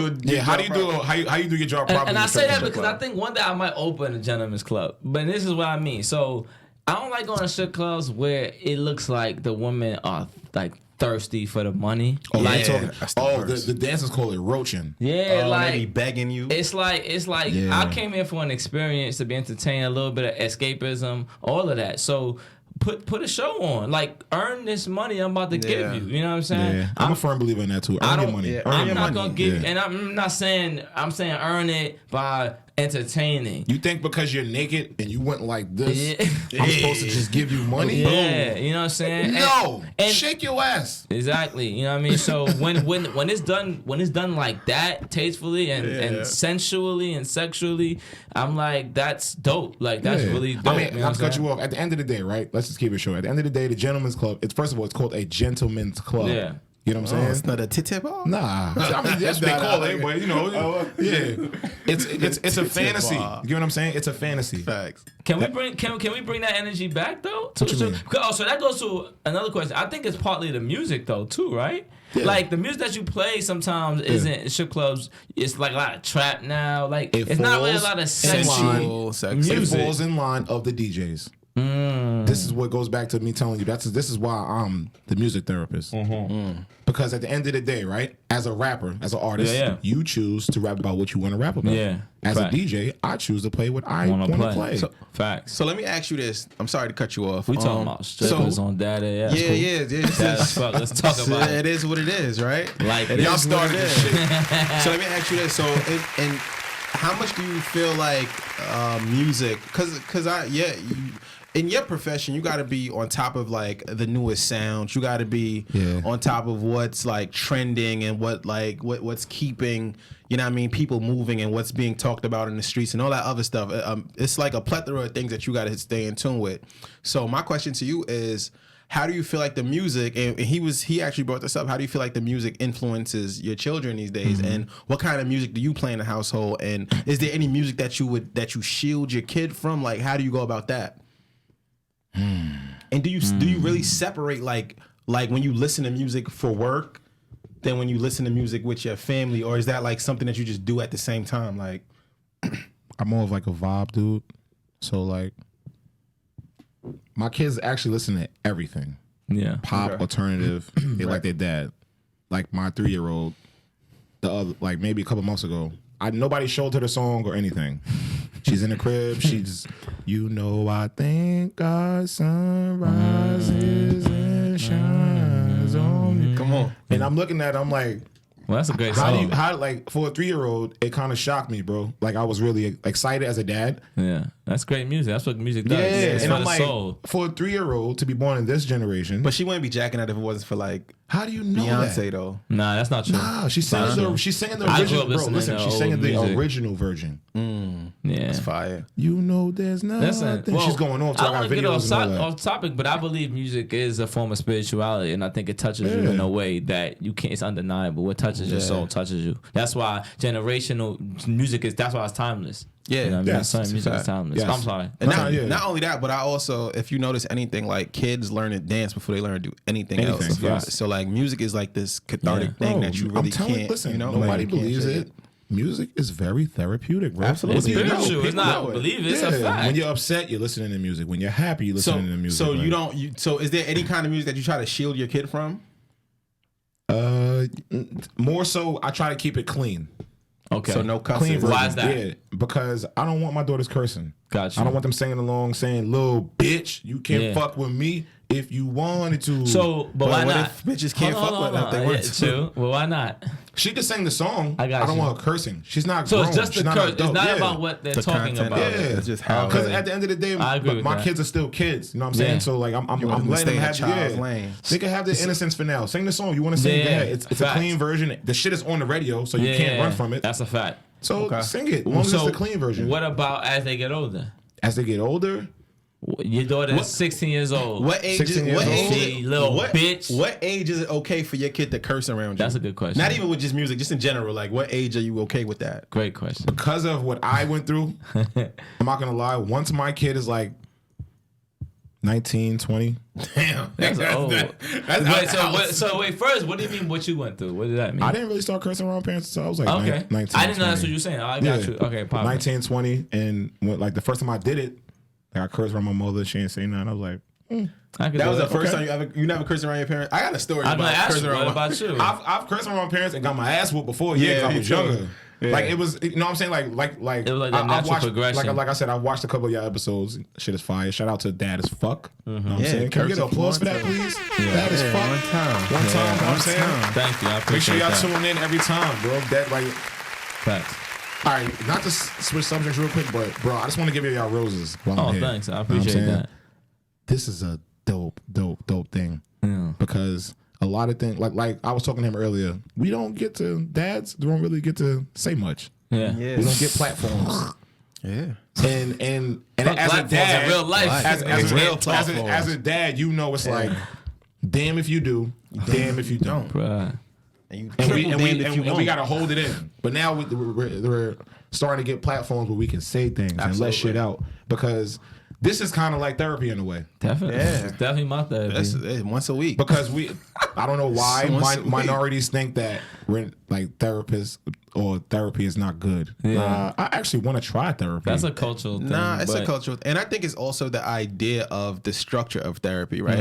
How do you do your job properly? And I in a say that strip because club? I think one day I might open a gentleman's club. But this is what I mean. So I don't like going to strip clubs where it looks like the women are like thirsty for the money. Like, the dancers call it roaching. Yeah, they be like begging you. it's like Yeah. I came here for an experience to be entertained, a little bit of escapism, all of that. So put a show on, like earn this money I'm about to give you. You know what I'm saying? Yeah, I'm a firm believer in that too. Earn your money. yeah, Earn I'm your not money. gonna give, Yeah. and I'm not saying. I'm saying earn it by entertaining. You think because you're naked and you went like this, Yeah. I'm supposed to just give you money? Yeah, you know what I'm saying? No, and shake your ass. Exactly, you know what I mean. So when it's done like that, tastefully and sensually and sexually, I'm like, that's dope. Like that's really dope. I mean, you know not to cut you off. At the end of the day, right? Let's just keep it short. At the end of the day, the gentleman's club. It's first of all, it's called a gentleman's club. Yeah. You know what I'm saying? It's not a tit ball? Nah, I mean that's what they call it, but you know, it's a fantasy. You know what I'm saying? It's a fantasy. Facts. Can we bring that energy back though? What you mean? So that goes to another question. I think it's partly the music though too, right? Yeah. Like the music that you play sometimes isn't strip clubs. It's like a lot of trap now. Like it's not really a lot of sensual music. It falls in line of the DJs. This is what goes back to me telling you this is why I'm the music therapist. Because at the end of the day, right, as a rapper, as an artist, you choose to rap about what you want to rap about. Yeah. As a DJ, I choose to play what I want to play. So, facts. So let me ask you this. I'm sorry to cut you off. We talking about strippers on data. Yeah, cool. Let's talk about it. It is what it is, right? Like y'all started this shit. So let me ask you this. So and how much do you feel like music? Because in your profession, you got to be on top of like the newest sounds. You got to be on top of what's like trending and what's keeping, you know what I mean, people moving and what's being talked about in the streets and all that other stuff. It's like a plethora of things that you got to stay in tune with. So my question to you is, how do you feel like the music, and he actually brought this up, how do you feel like the music influences your children these days? And what kind of music do you play in the household? And is there any music that you shield your kid from? Like, how do you go about that? And do you really separate like when you listen to music for work than when you listen to music with your family, or is that like something that you just do at the same time? Like, I'm more of like a vibe dude. So like my kids actually listen to everything. Yeah. Pop, alternative. They like their dad. Like my 3-year-old, like maybe a couple months ago, nobody showed her the song or anything. She's in the crib. She's, I think our sun rises and shines on me. come on. And I'm looking at it, I'm like, well, that's a great song. How like for a 3-year-old, it kind of shocked me, bro. Like I was really excited as a dad. Yeah, that's great music. That's what music does. Yeah, it's and for I'm the like, soul. for a 3-year-old to be born in this generation. But she wouldn't be jacking that if it wasn't for like How do you know Beyonce that? though. Nah, that's not true. Nah, she's singing the original. Bro, listen, she's singing the original version. Yeah, it's fire. There's nothing. She's going off. I don't want to get off topic, but I believe music is a form of spirituality, and I think it touches you in a way that you can't. It's undeniable. What touches your soul touches you. That's why generational music is. That's why it's timeless. Yeah, you know what I mean? Music is timeless. Yes. I'm sorry. And not only that, but I also, if you notice anything, like kids learn to dance before they learn to do anything else. Yes. So like music is like this cathartic thing that you really can't. Listen, nobody like, believes it. Music is very therapeutic, bro. Absolutely. It's spiritual. It's not believe it. It's a fact. When you're upset, you're listening to music. When you're happy, you're listening to music. So So is there any kind of music that you try to shield your kid from? More so, I try to keep it clean. Okay. So no cussing. Clean version. Why is that? Yeah, because I don't want my daughters cursing. Gotcha. I don't want them singing along saying, "Little bitch, you can't fuck with me if you wanted to." So, but why what not? if bitches can't fuck with them if they want to? True. Well, why not? She can sing the song. I don't want her cursing. She's not So grown. it's just She's the not curse. an adult. It's not about what they're talking content, about. Yeah, it's just how. Because at the end of the day, I agree with my that. kids are still kids. You know what I'm saying? Yeah. So like, I'm want them to letting stay them in have child's lane. They can have their innocence for now. Sing the song. You want to sing? Yeah. It's a Facts. clean version. The shit is on the radio, so you can't run from it. That's a fact. So sing it. As long as it's the clean version. What about as they get older? As they get older, Your daughter is 16 years old. What age? 16 years old. Bitch. What age is it okay for your kid to curse around you? That's a good question. Not even with just music, just in general. Like, what age are you okay with that? Great question. because of what I went through, I'm not gonna lie. Once my kid is like 19, 20. Damn, That's old. that's Wait, first, what do you mean what you went through? What did that mean? I didn't really start cursing around parents until I was like Okay. 19. I didn't know 20. that's what you were saying. Oh, I got you. Okay, pop. 19, 20. And when, like the first time I did it, like, I cursed around my mother. She didn't say nothing. I was like, That was the first time you never cursed around your parents. I got a story about cursing around. What about you? I've cursed around my parents and got my ass whooped before. Yeah, 'cause I was younger. Yeah. Like it was, you know what I'm saying? Like It was like that I natural watched, progression. Like I said, I watched a couple of your episodes. Shit is fire. Shout out to Dad as Fuck. You know what I'm Yeah, saying? Can we get an curse applause for one that, time. please? Dad as Fuck. One time. One time. You know what I'm saying? Thank you. I Make sure appreciate y'all that. tune in every time, bro. That like Facts. All right, not to switch subjects real quick, but bro, I just want to give y'all roses. Oh, thanks. I appreciate that. This is a dope thing because a lot of things, like I was talking to him earlier, dads don't really get to say much. Yeah. We don't get platforms. Yeah. And as a dad, in real life, as a dad, you know it's like, damn if you do, damn if you don't. Right. And we gotta hold it in. But now we're starting to get platforms where we can say things and let shit out because this is kind of like therapy in a way. Definitely, it's definitely my therapy. That's once a week because I don't know why minorities think that we're like therapists or therapy is not good. I actually want to try therapy. That's a cultural thing. It's a cultural, and I think it's also the idea of the structure of therapy, right?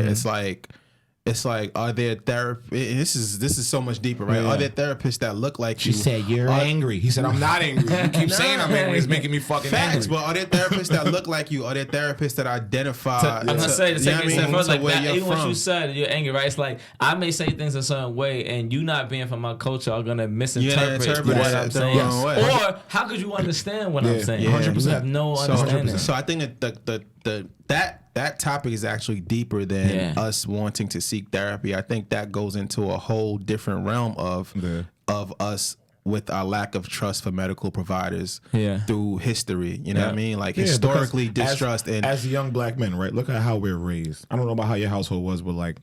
It's like, are there therapists? This is so much deeper, right? Are there therapists that look like you? She said, you're angry. He said, I'm not angry. You keep saying I'm angry. It's making me fucking angry. But are there therapists that look like you? Are there therapists that identify? I'm going to say the same thing first. Like, even what you said, you're angry, right? It's like, I may say things a certain way, and you not being from my culture are going to misinterpret what I'm saying. Or how could you understand what I'm saying? 100%. You have no understanding. So I think that topic is actually deeper than us wanting to seek therapy. I think that goes into a whole different realm of us with our lack of trust for medical providers through history. You know what I mean? Like historically distrust. As young black men, right? Look at how we're raised. I don't know about how your household was, but like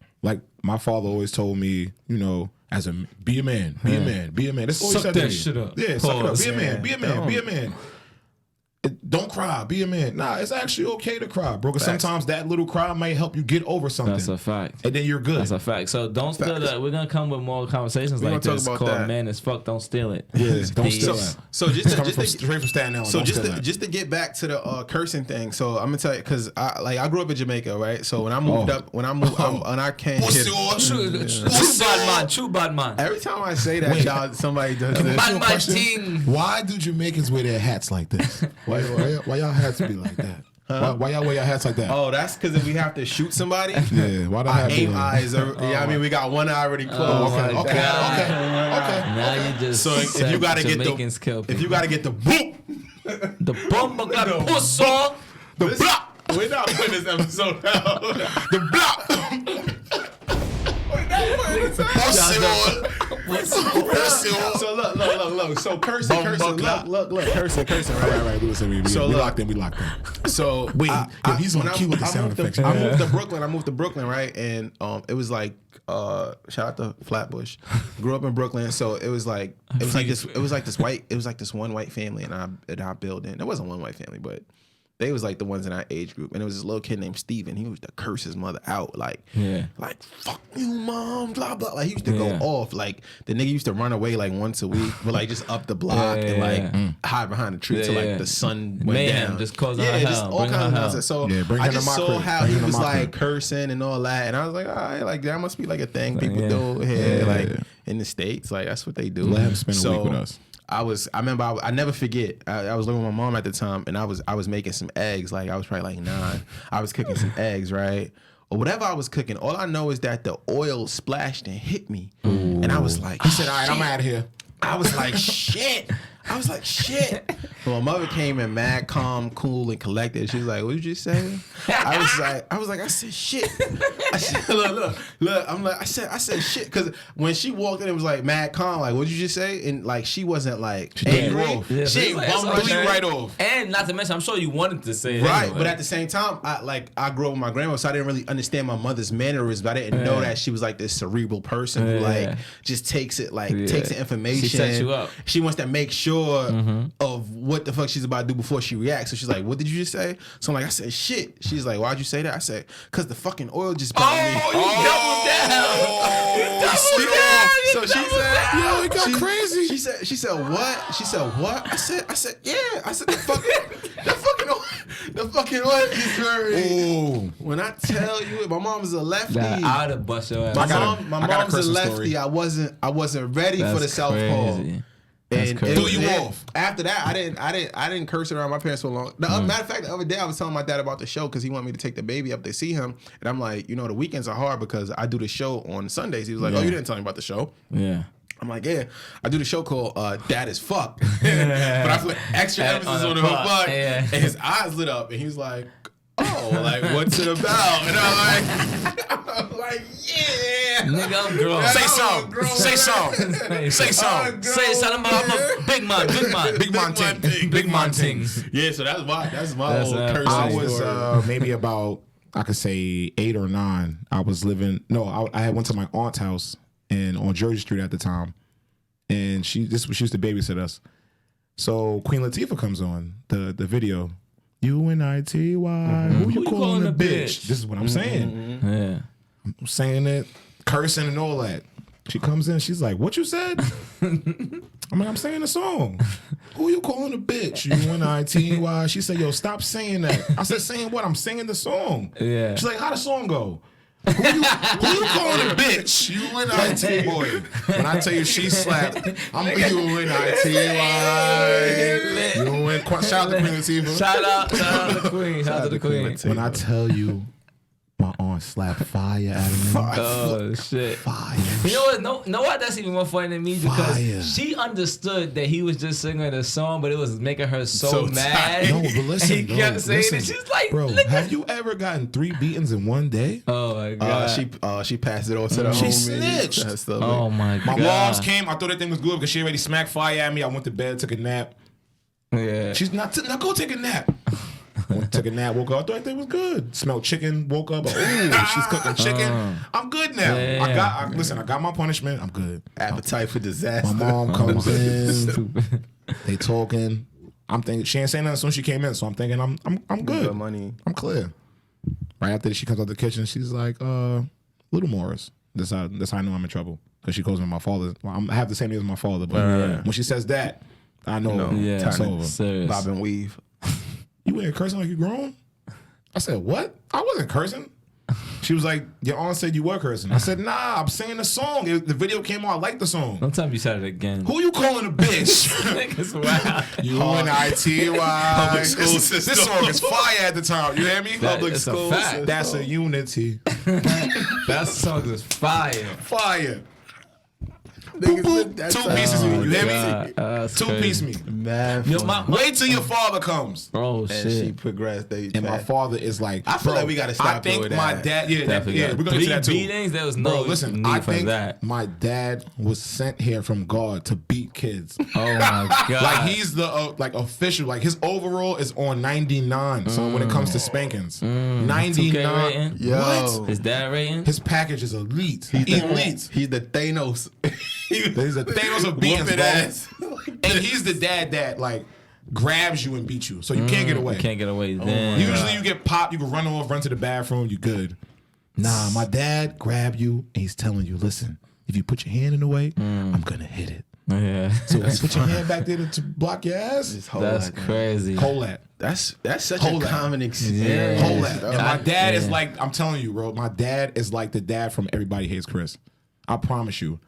my father always told me, you know, be a man, be a man, be a man. That's all he said to me. Shit up. Yeah, suck it up. Be a man, be a man, be a man. Don't cry. Be a man. Nah, it's actually okay to cry, bro. Because sometimes that little cry might help you get over something. That's a fact. And then you're good. That's a fact. So don't steal that. We're gonna come with more conversations like this called "Man as Fuck." Don't steal it. Yeah, don't steal that. So just straight from Staten Island. So just to get back to the cursing thing. So I'm gonna tell you because I grew up in Jamaica, right? So when I moved I came here. True bad man. Every time I say that, y'all, somebody does this. Bad man thing. Why do Jamaicans wear their hats like this? Why y'all hats be like that? Why y'all wear your hats like that? Oh, that's because if we have to shoot somebody, why the our aim eyes are, I mean, we got one eye already closed. Okay. Now you just if you gotta get the boop, the bumper got the puss on the block. We're not putting this episode out. The block. So look. So cursing. Look. Cursing. Right. We locked in. So wait, he's on cue with the sound effects. I moved to Brooklyn, right? And it was like shout out to Flatbush. Grew up in Brooklyn, so it was like this one white family in our building. There wasn't one white family, but they was like the ones in our age group, and there was this little kid named Steven. He used to curse his mother out, like fuck you, mom, blah blah. Like he used to go off. Like the nigga used to run away like once a week, but like just up the block and like hide behind the tree till like the sun went down. Just causing just all kinds of nonsense. So I just saw how he was like cursing and all that, and I was like, all right, like that must be like a thing people do here, like in the States. Like that's what they do. Let him spend a week with us. I remember I never forget. I was living with my mom at the time, and I was making some eggs. Like I was probably like 9. I was cooking some eggs, right? Or whatever I was cooking. All I know is that the oil splashed and hit me, and I was like, he said, "All right, I'm out of here." I was like, shit. But my mother came in mad, calm, cool, and collected. She was like, "What did you say?" I was like, I said shit. I said, look. I'm like, I said shit, because when she walked in, it was like mad calm. Like, what did you just say? And like, she wasn't like angry. Yeah, she bumped right off. And not to mention, I'm sure you wanted to say it right, anyway. But at the same time, I grew up with my grandma, so I didn't really understand my mother's mannerisms. But I didn't know that she was like this cerebral person who like just takes the information. She sets you up. She wants to make sure of what the fuck she's about to do before she reacts. So she's like, "What did you just say?" So I'm like, "I said shit." She's like, "Why'd you say that?" I said, "Cause the fucking oil just burned me." You doubled down. So she said, "Yo, it got crazy." She said, "What?" She said, "What?" I said, "Yeah." I said, the fucking oil just burned me. When I tell you, my mom's a lefty. I'd have bust your ass. My mom's a lefty. I wasn't ready for the southpaw. And threw you off. After that, I didn't curse around my parents for long. Matter of fact, the other day I was telling my dad about the show because he wanted me to take the baby up to see him, and I'm like, the weekends are hard because I do the show on Sundays. He was like, "Oh, you didn't tell me about the show." Yeah. I'm like, yeah, I do the show called Dad is Fuck. But I put extra emphasis on the fuck. And his eyes lit up and he was like, oh, like, what's it about? And I'm like, yeah. Nigga, I'm grown. Say something. Say something. Say something. Say something about I'm a big man. Big man things. Yeah, so that's my old curse. I was maybe about, I could say 8 or 9. I was living, I had went to my aunt's house on Jersey Street at the time. And she used to babysit us. So Queen Latifah comes on the video. UNITY. Who you calling a bitch? This is what I'm saying. Yeah. I'm saying it, cursing and all that. She comes in, she's like, what you said? I'm like, I'm saying the song. Who you calling a bitch? UNITY. She said, yo, stop saying that. I said, saying what? I'm singing the song. Yeah. She's like, how the song go? Who you calling a bitch? UNITY boy. When I tell you she slapped, I'm UNITY. Shout out to Queen Latifah. Shout out to the Queen. Shout out to the Queen. When I tell you, my aunt slapped fire out of me. Oh shit! Fire. You know what? No, what? That's even more funny than me because Fire. she understood that he was just singing a song, but it was making her so mad. No, but listen, and he kept saying it. She's like, bro, have you ever gotten 3 beatings in one day? Oh my god! She passed it on to the She homies. snitched. Oh my god! My moms came. I thought that thing was good because she already smacked fire at me. I went to bed, took a nap. Yeah. She's not. Now go take a nap. Took a nap, woke up. I thought everything was good. Smelled chicken, woke up. Ooh, she's cooking chicken. I'm good now. Yeah. I got my punishment. I'm good. Appetite for disaster. My mom comes in. They talking. I'm thinking she ain't saying nothing as soon as she came in, so I'm thinking I'm good. Good money. I'm clear. Right after she comes out the kitchen, she's like, Little Morris. That's how I know I'm in trouble because she calls me my father. Well, I have the same name as my father, but when she says that, I know it's over. Serious. Bob and weave. You ain't cursing like you grown? I said, what? I wasn't cursing. She was like, your aunt said you were cursing. I said, nah, I'm singing the song. The video came on. I like the song. Don't tell me you said it again. Who you calling a bitch? Niggas wild. UNITY. Public school system. This song is fire at the time. You hear me? Public school system. That's a unity. That song is fire. Fire. Niggas Boop, with that 2 time. pieces me. You hear God, me? that's 2 crazy. piece me. Man, Yo, my Wait till your father comes. oh and shit. she progressed. And my father is like, I feel bro, like we gotta stop I think doing my that. dad, Definitely we're gonna get to that too. beatings. There was Bro, no listen, need I for think that. my dad was sent here from God to beat kids. Oh my god. Like he's the official. Like his overall is on 99. So when it comes to spankings, 2K rating? 99. Yo. What? His dad rating? His package is elite. Elite. He's the Thanos. He's a Thanos of beatings, Whooping bro. ass. And he's the dad that like grabs you and beats you, so you can't get away. You can't get away. Then. Usually you get popped, you can run off, run to the bathroom, you good. Nah, my dad grab you and he's telling you, listen, if you put your hand in the way, I'm gonna hit it. Yeah. So you put your hand back there to block your ass. That's crazy. Hold that. That's such Hold a that. common experience. Hold that. And my dad is Yeah. like, I'm telling you, bro, my dad is like the dad from Everybody Hates Chris. I promise you.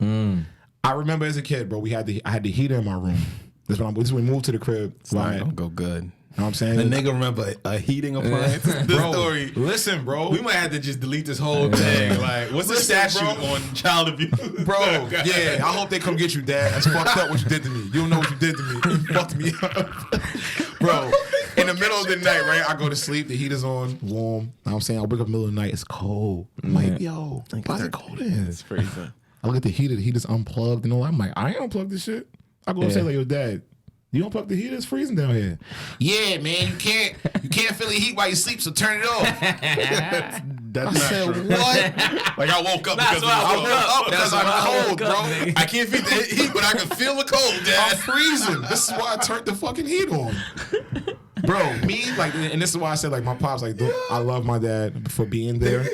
I remember as a kid, bro, I had the heater in my room. This is when we moved to the crib. It's not gonna go good. You know what I'm saying? The nigga remember a heating appliance. This Bro, story. listen, bro. We might have to just delete this whole thing. Like, what's the Listen, statute bro. on child abuse? Bro, yeah, I hope they come get you, Dad. That's fucked up what you did to me. You don't know what you did to me. You fucked me up. Bro, in the middle of the night, right? I go to sleep, the heater's on, warm. You know what I'm saying? I wake up in the middle of the night, it's cold. I'm like, yo, why is it cold in? It's freezing. I look at the heater's unplugged and all. I'm like, I ain't unplugged this shit. I go and say like, yo, Dad, you unplug the heater? It's freezing down here. Yeah, man, you can't feel the heat while you sleep, so turn it off. That's I not said, true. what? Like I woke up That's because why I woke up. because That's why I I'm woke cold, up, bro. nigga. I can't feel the heat, but I can feel the cold, I'm Dad. freezing. This is why I turned the fucking heat on. Bro, me, like, and this is why I said, like, my pops, like, I love my dad for being there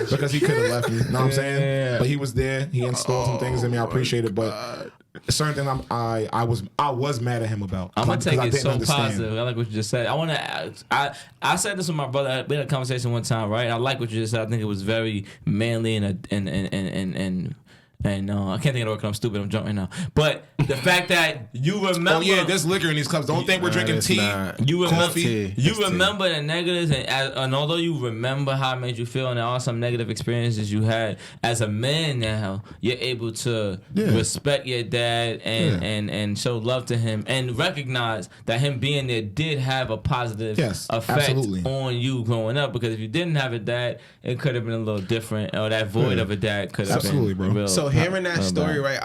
because he could have left me. You know what I'm saying? Yeah. But he was there. He installed some things in me. I appreciate it. But certain things I was mad at him about. I'm gonna take I it didn't so understand. positive. I like what you just said. I said this with my brother. We had a conversation one time, right? I like what you just said. I think it was very manly and And I can't think of the word because I'm stupid. I'm drunk right now. But the fact that you remember... Oh, yeah, there's liquor in these cups. Don't think we're drinking tea. You remember, coffee. You remember the negatives, and although you remember how it made you feel and there are some negative experiences you had, as a man now, you're able to respect your dad and show love to him and recognize that him being there did have a positive effect on you growing up. Because if you didn't have a dad, it could have been a little different, or that void of a dad could have been real. So hearing that story, right?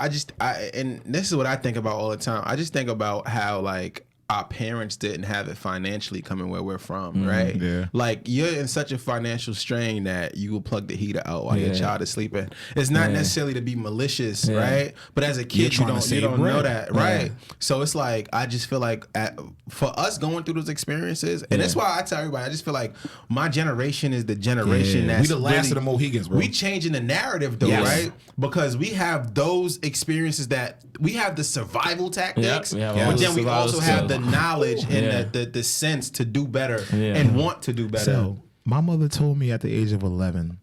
And this is what I think about all the time. I just think about how like our parents didn't have it financially coming where we're from, right? Yeah. Like you're in such a financial strain that you will plug the heater out while your child is sleeping. It's not necessarily to be malicious, right? But as a kid, you don't know that, right? So it's like I just feel like for us going through those experiences, and that's why I tell everybody, I just feel like my generation is the generation that's we the last of the Mohegans, bro. We changing the narrative though, right? Because we have those experiences that we have the survival tactics, but then we also have the knowledge and the sense to do better and want to do better. So, my mother told me at the age of 11,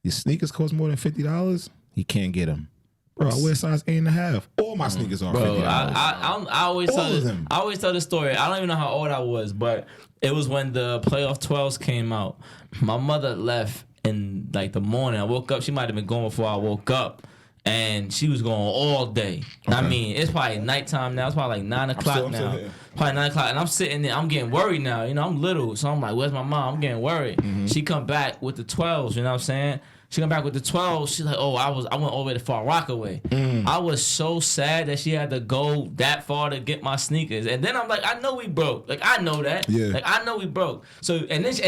your sneakers cost more than $50, you can't get them. Bro, I wear size 8.5. All my sneakers are $50. I always tell the story. I don't even know how old I was, but it was when the playoff 12s came out. My mother left in like the morning. I woke up. She might have been going before I woke up. And she was going all day. Okay. I mean, it's probably nighttime now. It's probably like 9 o'clock now. Probably 9 o'clock. And I'm sitting there. I'm getting worried now. You know, I'm little. So I'm like, where's my mom? I'm getting worried. Mm-hmm. She come back with the 12s. You know what I'm saying? She come back with the 12. She's like, oh, I went all the way to Far Rockaway. I was so sad that she had to go that far to get my sneakers. And then I'm like, I know we broke. Like, I know that. Yeah. Like, I know we broke. So, and then she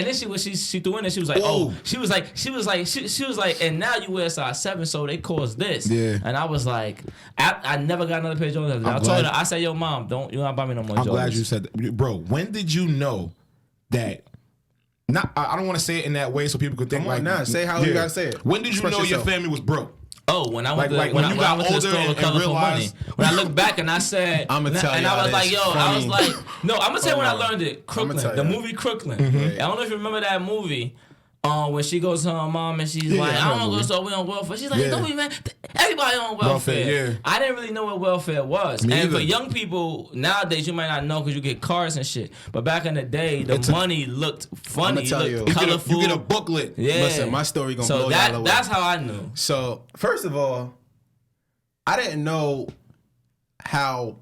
threw in there. She was like, she was like, and now you wear size 7, so they caused this. Yeah. And I was like, I never got another pair of Jordans. I told her, I said, yo, mom, you don't buy me no more Jordans. I'm glad you said that. Bro, when did you know that? I don't want to say it in that way so people could think say how you gotta say it. When did you know your family was broke? Oh, when I went to the store with colorful money. When I look back and I said, I'm gonna tell you, and I was like, yo, I was like, no, I'm gonna tell you when I learned it. Crooklyn, the movie Crooklyn. I don't know if you remember that movie. When she goes to her mom and she's like, I don't know, so we on welfare. She's like, don't be mad. Everybody on welfare. I didn't really know what welfare was. And for young people nowadays, you might not know because you get cars and shit. But back in the day, the money looked funny, looked colorful. You get a booklet. Yeah. Listen, my story gonna blow y'all away. That's how I knew. So first of all, I didn't know how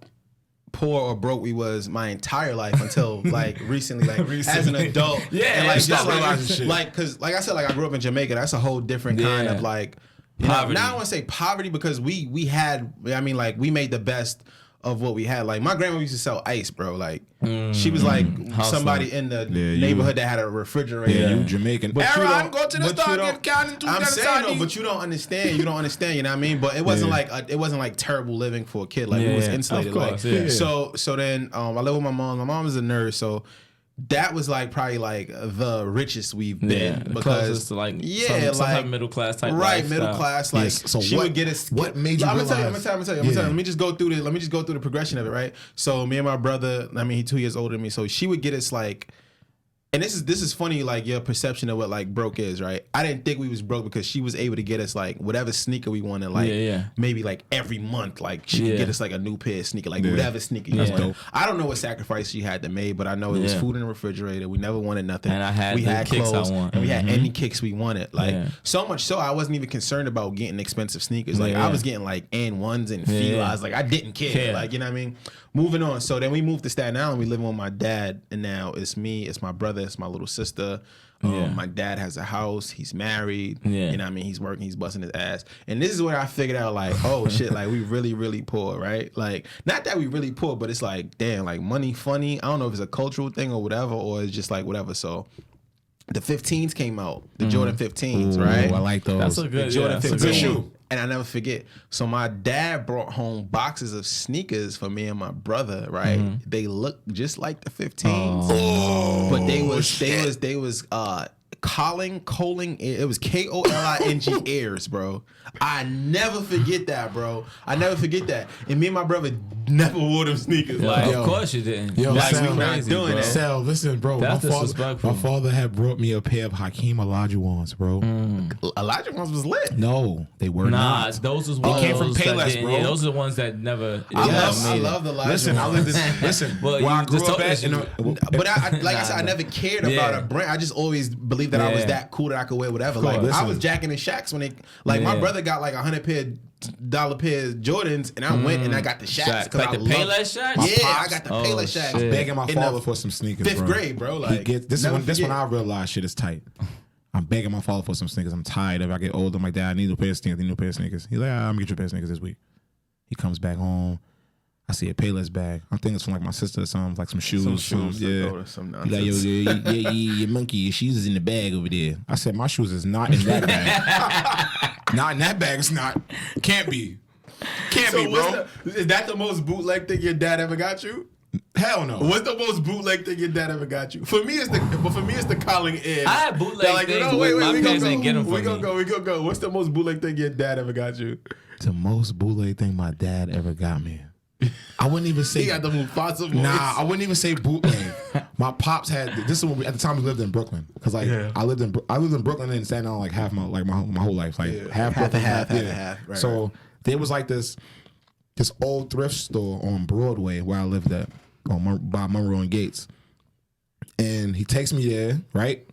poor or broke we was my entire life until like recently, as an adult. And like just realizing shit. Like, cause like I said, like I grew up in Jamaica. That's a whole different kind of like poverty. Now I want to say poverty because we had. I mean, like we made the best of what we had. Like my grandma used to sell ice, bro. Like she was like somebody in the neighborhood that had a refrigerator. Yeah, you Jamaican. But I'm going to the store and counting 2 I'm saying though, but you don't understand. You know what I mean? But it wasn't like terrible living for a kid. Like it was insulated. Course, So then I live with my mom. My mom is a nurse, so that was like probably like the richest we've been because to like some middle class type lifestyle. Middle class like so she would get us. What made you realize? I'm gonna tell you. Let me just go through the progression of it, right? So me and my brother, I mean, he's 2 years older than me, so she would get us like. And this is funny, like your perception of what like broke is, right? I didn't think we was broke because she was able to get us like whatever sneaker we wanted, like maybe like every month, like she could get us like a new pair of sneaker, like whatever sneaker. That's dope. I don't know what sacrifice she had to make, but I know it was food in the refrigerator. We never wanted nothing. And we had clothes, I want. and we had any kicks we wanted. Like so much so, I wasn't even concerned about getting expensive sneakers. Like I was getting like N1s and Fila's. Like I didn't care. Like you know what I mean. Moving on. So then we moved to Staten Island. We live with my dad, and now it's me, it's my brother, it's my little sister. My dad has a house. He's married. You know what I mean? He's working. He's busting his ass. And this is where I figured out, like, oh shit, like we really, really poor, right? Like, not that we really poor, but it's like, damn, like money funny. I don't know if it's a cultural thing or whatever, or it's just like whatever. So the 15s came out, the Jordan 15s, right? I like those. That's a good Jordan 15 good shoe. And I never forget. So my dad brought home boxes of sneakers for me and my brother, right? They looked just like the 15s. But they was Coling, it was Koling Airs, bro. I never forget that, bro. I never forget that. And me and my brother never wore them sneakers. Like, of course you didn't. Yo, like Sal, we not doing that. Sal, listen, bro. That's disrespectful. My father had brought me a pair of Hakeem Olajuwons, bro. Olajuwons was lit. No, they were not. Those was They came from Payless, bro. Yeah, those are the ones that never. I love the Olajuwons. Listen, I lived this. Listen, Well, where I you grew just up told at, us But I said, I never cared about a brand. I just always believed that I was that cool that I could wear whatever. Like I was jacking the Shaqs when they, like my brother got like $100 pair of Jordans, and I went and I got the Shaqs because like I the love. Payless Shaqs. Yeah, I got the Payless Shaqs. I was begging my father for some sneakers. Fifth grade, bro. Like this when I realized shit is tight. I'm begging my father for some sneakers. I'm tired. If I get older, I'm like, Dad, I need a new pair of sneakers. He's like, I'm gonna get you a pair of sneakers this week. He comes back home. I see a Payless bag. I think it's from like my sister or something, like some shoes. Yeah. Some He's like, yo, your monkey, your shoes is in the bag over there. I said, my shoes is not in that bag. Not in that bag. It's not. Can't be. Can't be, bro. Is that the most bootleg thing your dad ever got you? Hell no. What's the most bootleg thing your dad ever got you? For me, it's the calling in. I had bootleg things. Wait, my we parents gonna didn't get them for we me. gonna go. What's the most bootleg thing your dad ever got you? The most bootleg thing my dad ever got me. I wouldn't even say. He got the Mufasa voice. Nah, I wouldn't even say bootleg. My pops had this. Is when at the time we lived in Brooklyn, because like I lived in Brooklyn and Staten Island like half my whole life, like half Brooklyn, half. Right, so there was like this old thrift store on Broadway where I lived at, by Monroe and Gates, and he takes me there, right?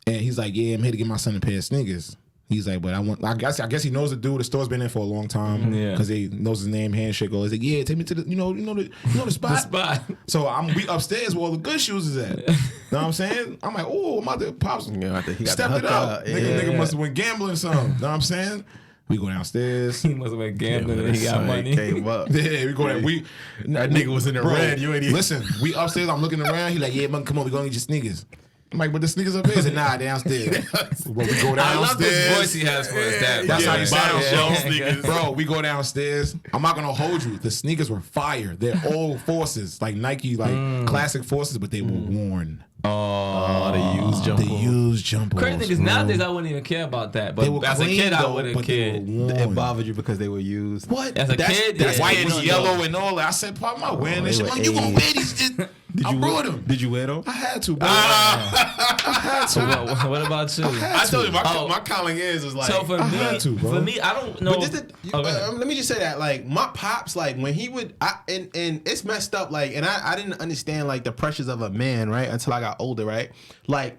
And he's like, "Yeah, I'm here to get my son a pair of sneakers." He's like, but I guess he knows the dude. The store's been there for a long time because he knows his name, handshake. He's like, yeah, take me to the, you know the spot. The spot. So we upstairs where all the good shoes is at. You know what I'm saying? I'm like, oh, my pops stepped it up. Nigga must have went gambling or something. You know what I'm saying? We go downstairs. He must have been gambling and he got money. Came up. Yeah, we go there. That nigga was in the red. You ain't even. Listen, we upstairs. I'm looking around. He like, yeah, man, come on, we gonna get your sneakers. I'm like, but the sneakers up there? He said, nah, downstairs. Well, we go downstairs. I love this voice he has for his dad. That's how you sound, sneakers. Bro, we go downstairs. I'm not gonna hold you. The sneakers were fire. They're old Forces, like Nike, like classic Forces, but they were worn. Oh, the used jump. The used jump. Crazy thing is nowadays I wouldn't even care about that, but as a kid I would have cared. It bothered you because they were used. What? As a kid, that white was no. yellow and all that. I said, Pop, I'm not wearing this shit. You gonna wear these shit? I brought them. Did you wear them? I had to, bro. I had to. What about you? I told you my calling is was like. So for me, I don't know. Let me just say that, like, my pops, like, when he would, and it's messed up, like, and I didn't understand like the pressures of a man, right, until I got older, right, like.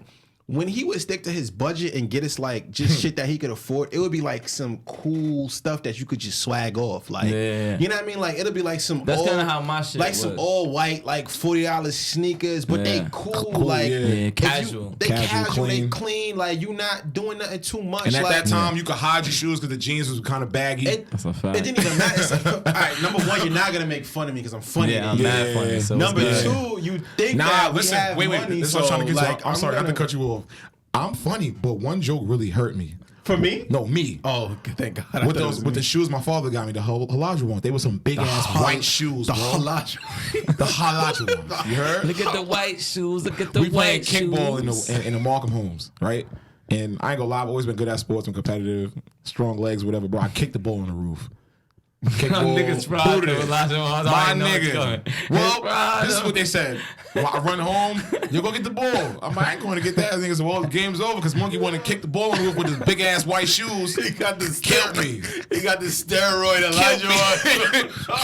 When he would stick to his budget and get us like just shit that he could afford, it would be like some cool stuff that you could just swag off. Like, you know what I mean? Like, it'll be like some That's kind of how my shit like was. Some all white, like $40 sneakers, but they cool like casual. They casual, they clean. Like, you not doing nothing too much. And at like, that time, you could hide your shoes because the jeans was kind of baggy. That's a fact. It didn't even matter. It's like, all right, number one, you're not gonna make fun of me because I'm funny. Yeah, I'm mad funny. So number two, you think that we have wait. money, This is so, what I'm trying to get like, to. I'm sorry, I have to cut you off. I'm funny, but one joke really hurt me. For me? No, me. Oh, thank God. With the shoes my father got me, the Olajuwon. They were some big ass white shoes, the bro. Olajuwon. The Olajuwon. You heard? Look at the white shoes. Look at the we white shoes. We playing kickball shoes. in the Markham homes, right? And I ain't gonna lie, I've always been good at sports. I'm competitive, strong legs, whatever, bro. I kicked the ball on the roof. Niggas fried them. My nigga. Well, this is what they said. Well, I run home, you go get the ball. I'm like, I ain't going to get that. Niggas, well, the game's over because Monkey wanted to kick the ball on the roof with his big ass white shoes. He got this killed me. He got this steroid Elijah.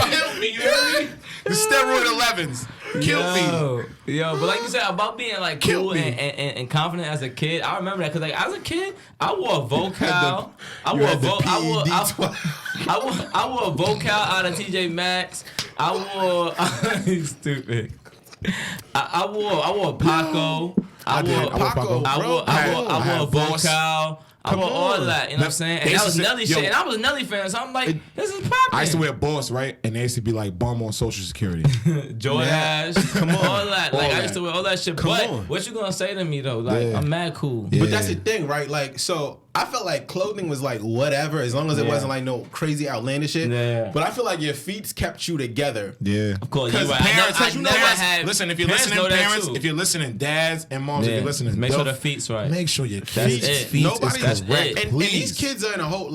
Killed me, you hear me? The steroid 11s. Killed me. Yo, but like you said, about being like cool and confident as a kid, I remember that because like as a kid, I wore a vocal. I wore a vocal out of TJ Maxx. I wore stupid. I wore a Paco. I wore a vocal. I wore all that, you know what I'm saying? And that was Nelly shit. And I was a Nelly fan, so I'm like, this is popping. I used to wear Boss, right? And they used to be like bum on Social Security. DoorDash, come on, all that. Like I used to wear all that shit. But what you gonna say to me though? Like I'm mad cool. But that's the thing, right? Like, so I felt like clothing was like whatever, as long as it wasn't like no crazy outlandish shit. Yeah. But I feel like your feet kept you together. Yeah. Of course, because parents, listen, if you're listening, parents, if you're listening, dads and moms, if you're listening, make sure the feet's right. Make sure your feet is that's wrecked. And these kids are in a whole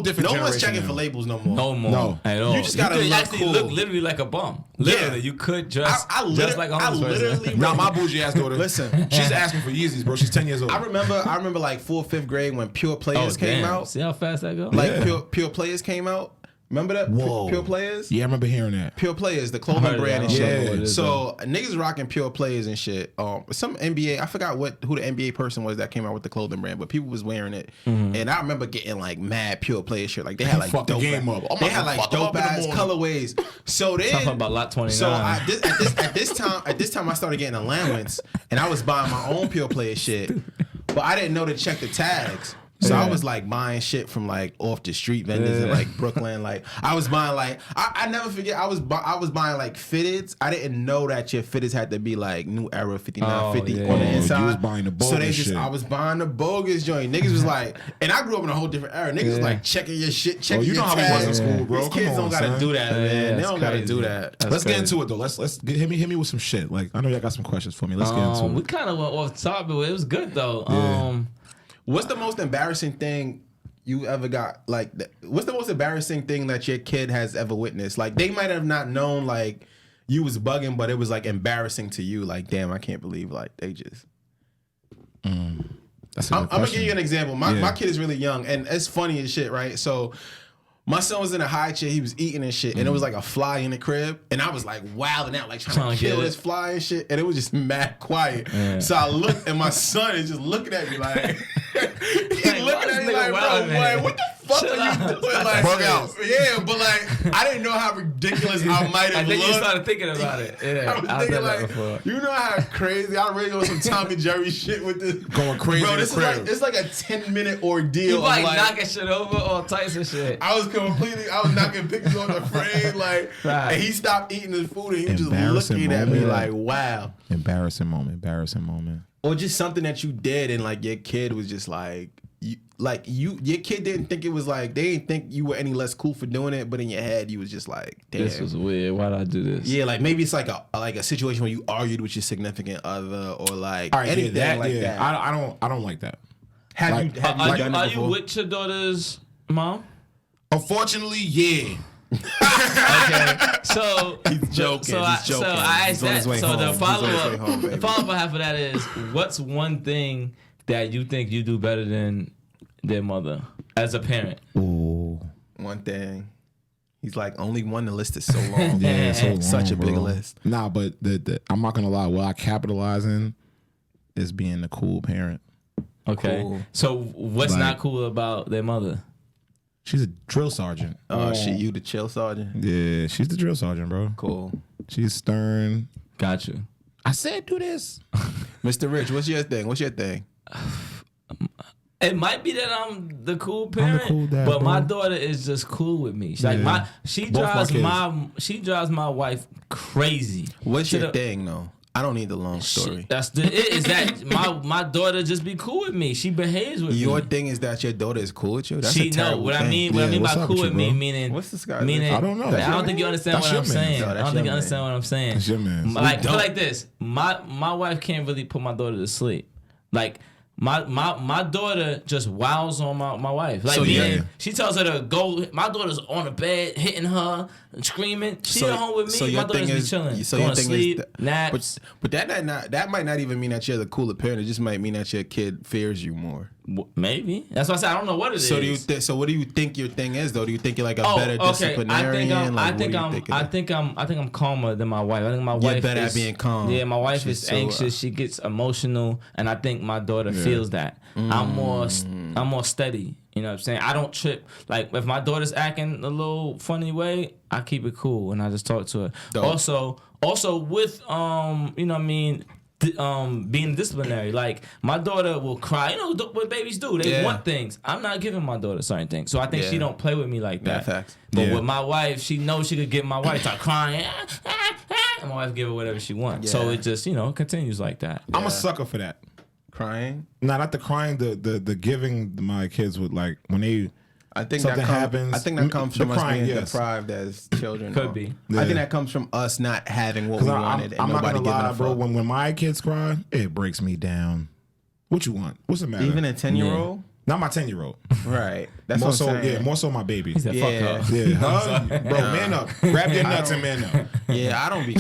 different. No one's generation checking now. for labels no more. No more. No. At all. You just gotta could look actually cool. look literally like a bum. Literally, you could dress just like a homeless person. Nah, my bougie ass daughter. Listen, she's asking for Yeezys, bro. She's 10 years old. I remember like 4th, 5th grade when Pure Players came out. See how fast that goes? Like Pure Players came out. Remember that? Whoa. Pure Players? Yeah, I remember hearing that. Pure Players, the clothing brand and shit. Yeah. So niggas rocking Pure Players and shit. Some NBA, I forgot who the NBA person was that came out with the clothing brand, but people was wearing it. And I remember getting like mad Pure Players shit. Like they had like Fuck the dope game up. They had like dope ass colorways. So then Talking about lot 29. So at this time I started getting allowance and I was buying my own Pure Players shit. But I didn't know to check the tags. So I was like buying shit from like off the street vendors in like Brooklyn. Like I was buying like I never forget I was buying like fitteds. I didn't know that your fitteds had to be like New Era 5950 on the inside. You was buying the bogus shit. I was buying the bogus joint. Niggas was like, and I grew up in a whole different era. Niggas was like checking your shit, checking your tags. You know how we was in school, bro. These kids don't gotta do that, man. They don't gotta do that. Let's get into it though. Let's hit me with some shit. Like I know y'all got some questions for me. Let's get into it. We kind of went off topic, but it was good though. Yeah. What's the most embarrassing thing you ever got? Like, what's the most embarrassing thing that your kid has ever witnessed? Like, they might have not known like you was bugging, but it was like embarrassing to you. Like, damn, I can't believe like they just. That's a good I'm gonna give you an example. My kid is really young, and it's funny as shit, right? So. My son was in a high chair, he was eating and shit, and it was like a fly in the crib, and I was like wilding out, like trying to kill this fly and shit, and it was just mad quiet. Yeah. So I looked, and my son is just looking at me like, he's looking at me like, bro, boy, what the fuck are you doing? Like, bug out. Yeah, but like, I didn't know how ridiculous I might have I think looked. you started thinking about it. Yeah, I was thinking like, you know how crazy, I really on some Tom and Jerry shit with this. Going crazy bro, in this the crib. it's like a 10-minute ordeal. You like knocking shit over, all types of shit. I was knocking pictures on the frame, like, and he stopped eating his food and he was just looking at me like, wow. Embarrassing moment. Or just something that you did and like your kid was just like, your kid didn't think it was like, they didn't think you were any less cool for doing it, but in your head you was just like, damn. This was weird. Why'd I do this? Yeah, like maybe it's like a situation where you argued with your significant other or like anything that. I don't like that. Have you done it Are before? you with your daughter's mom? Unfortunately, yeah. Okay, so he's joking. So I asked that. So the follow up half of that is, what's one thing that you think you do better than their mother as a parent? Ooh, one thing. He's like, only one. The list is so long. Yeah, it's so long, such a big bro. list. Nah, but I'm not gonna lie. What I capitalize in is being a cool parent. Okay. Cool. So what's not cool about their mother? She's a drill sergeant. Oh, shit, you the chill sergeant? Yeah, she's the drill sergeant, bro. Cool. She's stern. Got you. I said do this. Mr. Rich, what's your thing? It might be that I'm the cool parent, cool dad, but bro. my daughter is just cool with me. She drives my wife crazy. What's your thing though? I don't need the long story. Is that my daughter just be cool with me. She behaves with me. Your thing is that your daughter is cool with you? That's a terrible what thing. I mean by what's up cool with with you, me, bro? meaning What's this guy? I don't know. I don't think you understand what I'm saying. No, I don't think you understand what I'm saying. That's your man. Like put it like this. My wife can't really put my daughter to sleep. Like my daughter just wows on my wife. Like she tells her to go. My daughter's on the bed hitting her and screaming. She at home with me. My daughter's be chilling. So going your to thing sleep, is naps. But that might not even mean that you're the cooler parent. It just might mean that your kid fears you more. Maybe. That's why I said I don't know what it is. So what do you think your thing is though? Do you think you're like a better disciplinarian? I think I'm calmer than my wife. I think my wife better is at being calm. Yeah, my wife is anxious. She gets emotional, and I think my daughter feels that. I'm more steady. You know what I'm saying? I don't trip. Like if my daughter's acting a little funny way, I keep it cool and I just talk to her. Dope. Also with you know what I mean. Being disciplinary, like my daughter will cry. You know what babies do? They want things. I'm not giving my daughter certain things, so I think she don't play with me like that. Facts. But with my wife, she knows she could get my wife start crying, and my wife give her whatever she wants. So it just continues like that. I'm a sucker for that. Crying? No, not the crying. The giving my kids with like when they. I think something happens. I think that comes from us crying, being yes. deprived as children. Could be. I think that comes from us not having what we wanted and I'm not nobody gonna giving lie, a bro. fuck. When my kids cry, it breaks me down. What you want? What's the matter? Even a 10-year-old? Not my 10-year-old. Right. That's More what I'm so, saying. yeah, more so my baby. He said, Yeah. fuck up. Yeah, huh? Bro, man up. Grab your nuts and man up. Yeah, I don't be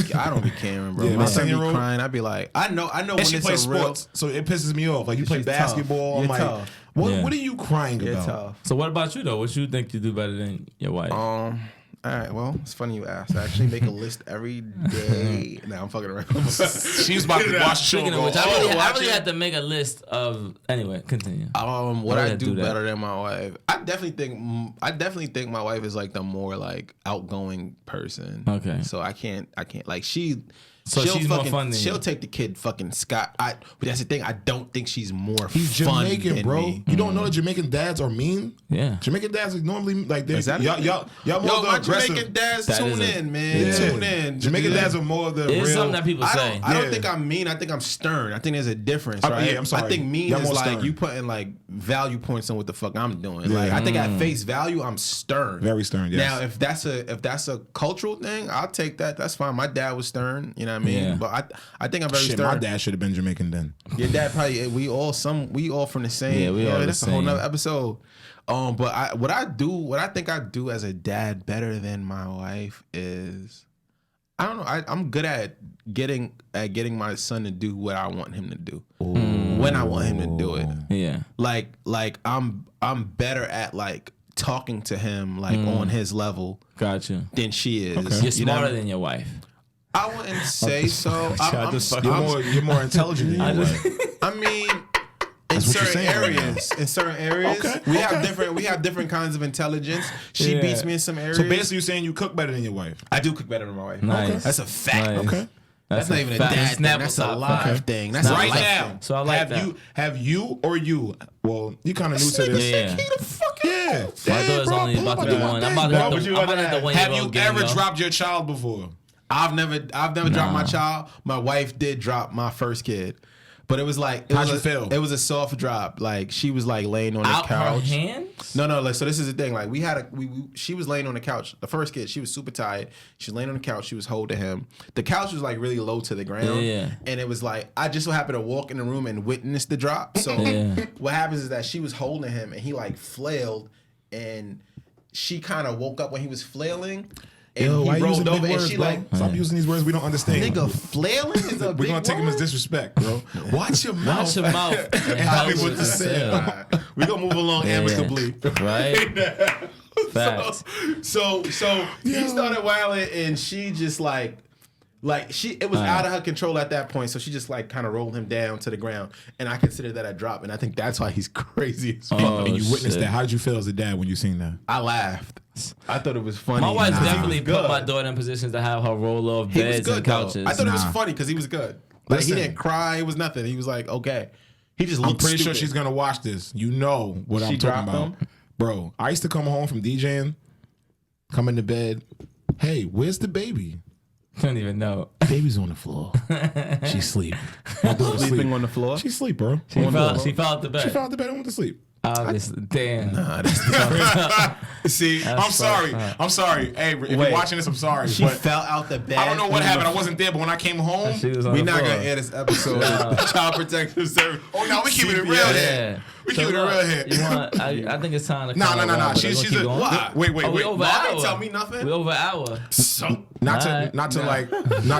caring, bro. Yeah, my my son be 10-year-old crying. I be like, I know And when she it's plays a real. sports, so it pisses me off. Like, you play She's tough. basketball. I'm You're like, tough. what are you crying You're about? tough. So what about you though? What you think you do better than your wife? All right, well, it's funny you asked. I actually make a list every day. Nah, I'm fucking around. She's about to watch the show. Speaking of which, I really had to make a list of. Anyway, continue. What I do that. better than my wife? I definitely think my wife is like the more like outgoing person. Okay. So I can't like she. So she's more fun than she'll you. take the kid fucking Scott. But that's the thing. I don't think she's more He's fun Jamaican, than bro. me. You don't know that Jamaican dads are mean? Yeah. Jamaican dads are normally like they're Is that y'all more Yo, my aggressive. Jamaican dads That tune is in, man. Yeah. Tune in. Jamaican dads are more the It's real. something that people say. I don't Yeah. think I'm mean. I think I'm stern. I think there's a difference, Oh, right? yeah, I'm sorry. I think mean Y'all is more like stern. you putting like value points on what the fuck I'm doing. Yeah. Like I think at face value, I'm stern. Very stern, yes. Now, if that's a cultural thing, I'll take that. That's fine. My dad was stern. You know what I mean? Yeah. But I think I'm very Shit, stern. my dad should have been Jamaican then. Your dad probably we all from the same. Yeah, we all the that's a whole same. nother episode. But what I think I do as a dad better than my wife is I don't know. I'm good at getting my son to do what I want him to do when I want him to do it. Yeah. Like I'm better at like talking to him like on his level Gotcha. than she is. Okay. You're You know? smarter than your wife. I wouldn't say so. You're more intelligent than your wife. I mean, in what you're certain saying right areas, Okay, we have different kinds of intelligence. She Yeah. beats me in some areas. So basically, you're saying you cook better than your wife. I do cook better than my wife. Nice. That's a fact. Nice. Okay. That's not even a fact. dad It's thing. never That's a top live five. thing. That's Not a Right like life now, thing. So I like have that. you or you? Well, you kind of new to this. Yeah. He the fuck Yeah. My daughter's bro, only pull about up to be on one. that I'm about thing, to bro. hit the 1 Have year you old game, ever yo. dropped your child before? I've never dropped my child. My wife did drop my first kid. But it was like How'd you feel? It was a soft drop. Like she was like laying on the Out her couch. hands? No, like so. This is the thing. Like she was laying on the couch. The first kid, she was super tired. She was laying on the couch. She was holding him. The couch was like really low to the ground. Yeah. And it was like I just so happened to walk in the room and witness the drop. So Yeah. what happens is that she was holding him and he like flailed, and she kind of woke up when he was flailing. And Yo, why he you using rolled big over words, and she bro? like, Stop using these words we don't understand. nigga, flailing is a We're big gonna take him as word? disrespect, bro. Watch your mouth. Watch your mouth. And Tell me how what it to say. is. We gonna move along amicably. Right? Facts. So he started wilding and she just like it was out of her control at that point. So she just like kind of rolled him down to the ground, and I consider that a drop. And I think that's why he's crazy as fuck. Oh, And you witnessed shit. that. How did you feel as a dad when you seen that? I laughed. I thought it was funny. My wife's He was definitely put good. my daughter in positions to have her roll off He was beds good and though. couches. I thought it was funny because he was good. Like Listen. he didn't cry. It was nothing. He was like, okay. He just I'm looked pretty sure stupid. she's gonna watch this. You know what She I'm talking dropped about, him? bro. I used to come home from DJing, come into bed. Hey, where's the baby? Don't even know. Baby's on the floor. She's sleeping. sleeping on the floor. She's asleep, bro. She fell out the bed. She fell out the bed and went to sleep. Obviously. Damn. See, I'm sorry. I'm sorry. Hey, if you're Wait. watching this, I'm sorry. She but fell out the bed. I don't know what happened. I wasn't there, but when I came home, She was on We're the not floor. gonna air this episode. Child Protective Service. oh no, we keeping it real CPS. here. Yeah. We So keeping it look, real here. You want, I think it's time to No. call it out, but She's we're gonna keep a going. what? Wait. Oh, we over Mom an ain't hour. tell me nothing. We over an hour. So, not Alright.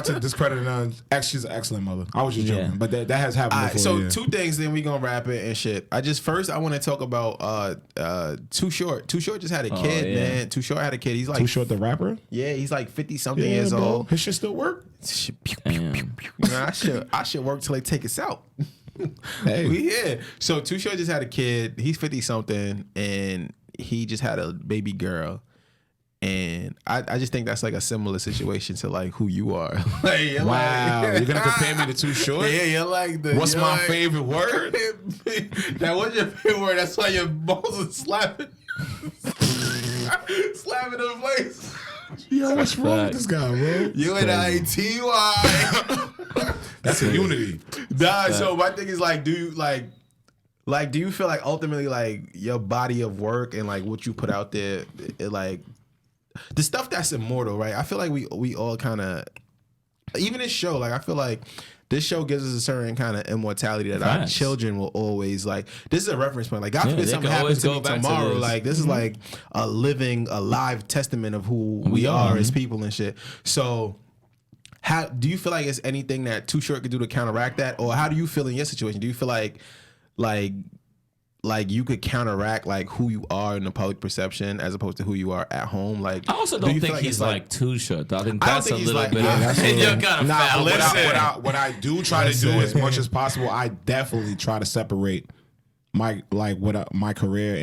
to discredit her. She's an excellent mother. I was just joking, Yeah. but that has happened All right, before. so yeah. 2 things, then we gonna wrap it and shit. I want to talk about Too Short. Too Short just had a kid, yeah. man. Too Short had a kid. He's like Too Short, the rapper. Yeah, he's like 50 something Yeah, years bro. old. His shit still work. Shit, pew, pew, pew, pew. Man, I should work till they take us out. Hey. We here. So Too Short just had a kid. He's 50 something, and he just had a baby girl. And I just think that's like a similar situation to like who you are. Like, you're Wow, like, you're gonna compare me to Too Short? Yeah, you're like the. What's you're my like- favorite word? That was your favorite word. That's why your balls are slapping. Slapping in place. Yo, what's wrong with this guy, bro? UNITY. That's a unity. Nah, so my thing is like, do you do you feel like ultimately like your body of work and like what you put out there, it, like the stuff that's immortal, right? I feel like we all kind of, even this show, like I feel like this show gives us a certain kind of immortality that our children will always like. This is a reference point. Like, God forbid something happens to me tomorrow. Like, this is like a live testament of who we are as people and shit. So, how do you feel like it's anything that Too Short could do to counteract that, or how do you feel in your situation? Do you feel like you could counteract like who you are in the public perception as opposed to who you are at home? Like, I also don't think he's like Too Short. I think that's a little bit. You're kind of foul. What I do try to do as much as possible, I definitely try to separate my career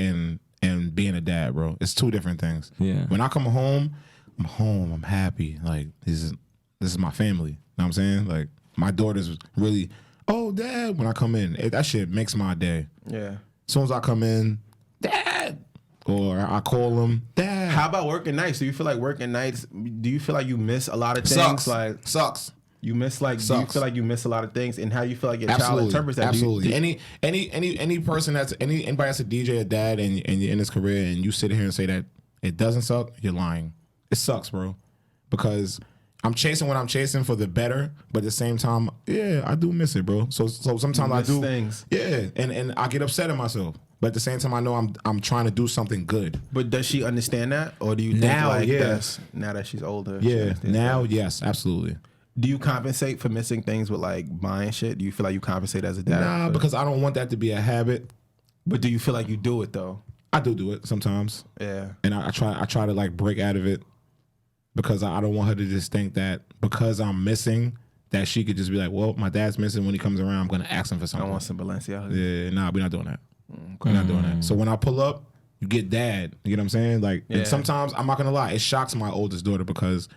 and being a dad, bro. It's two different things. Yeah. When I come home, I'm happy. Like, this is my family. You know what I'm saying? Like, my daughter's really, oh, Dad, when I come in. That shit makes my day. Yeah. As soon as I come in, Dad, or I call him, Dad. How about working nights? Do you feel like working nights? Do you feel like you miss a lot of things? Sucks. You miss do you feel like you miss a lot of things, and how you feel like your child interprets that? Absolutely. Any person anybody that's a DJ, a dad, and you're in this career, and you sit here and say that it doesn't suck, you're lying. It sucks, bro, because I'm chasing what I'm chasing for the better, but at the same time, yeah, I do miss it, bro. So sometimes I do things. Yeah, and I get upset at myself. But at the same time, I know I'm trying to do something good. But does she understand that, or do you think now that she's older? Yeah, now yes, absolutely. Do you compensate for missing things with like buying shit? Do you feel like you compensate as a dad? Nah, because I don't want that to be a habit. But do you feel like you do it though? I do it sometimes. Yeah, and I try to like break out of it. Because I don't want her to just think that because I'm missing, that she could just be like, well, my dad's missing. When he comes around, I'm going to ask him for something. I want some Balenciaga. Yeah, nah, we're not doing that. We're not doing that. So when I pull up, you get dad. You know what I'm saying? Like, and sometimes, I'm not going to lie, it shocks my oldest daughter because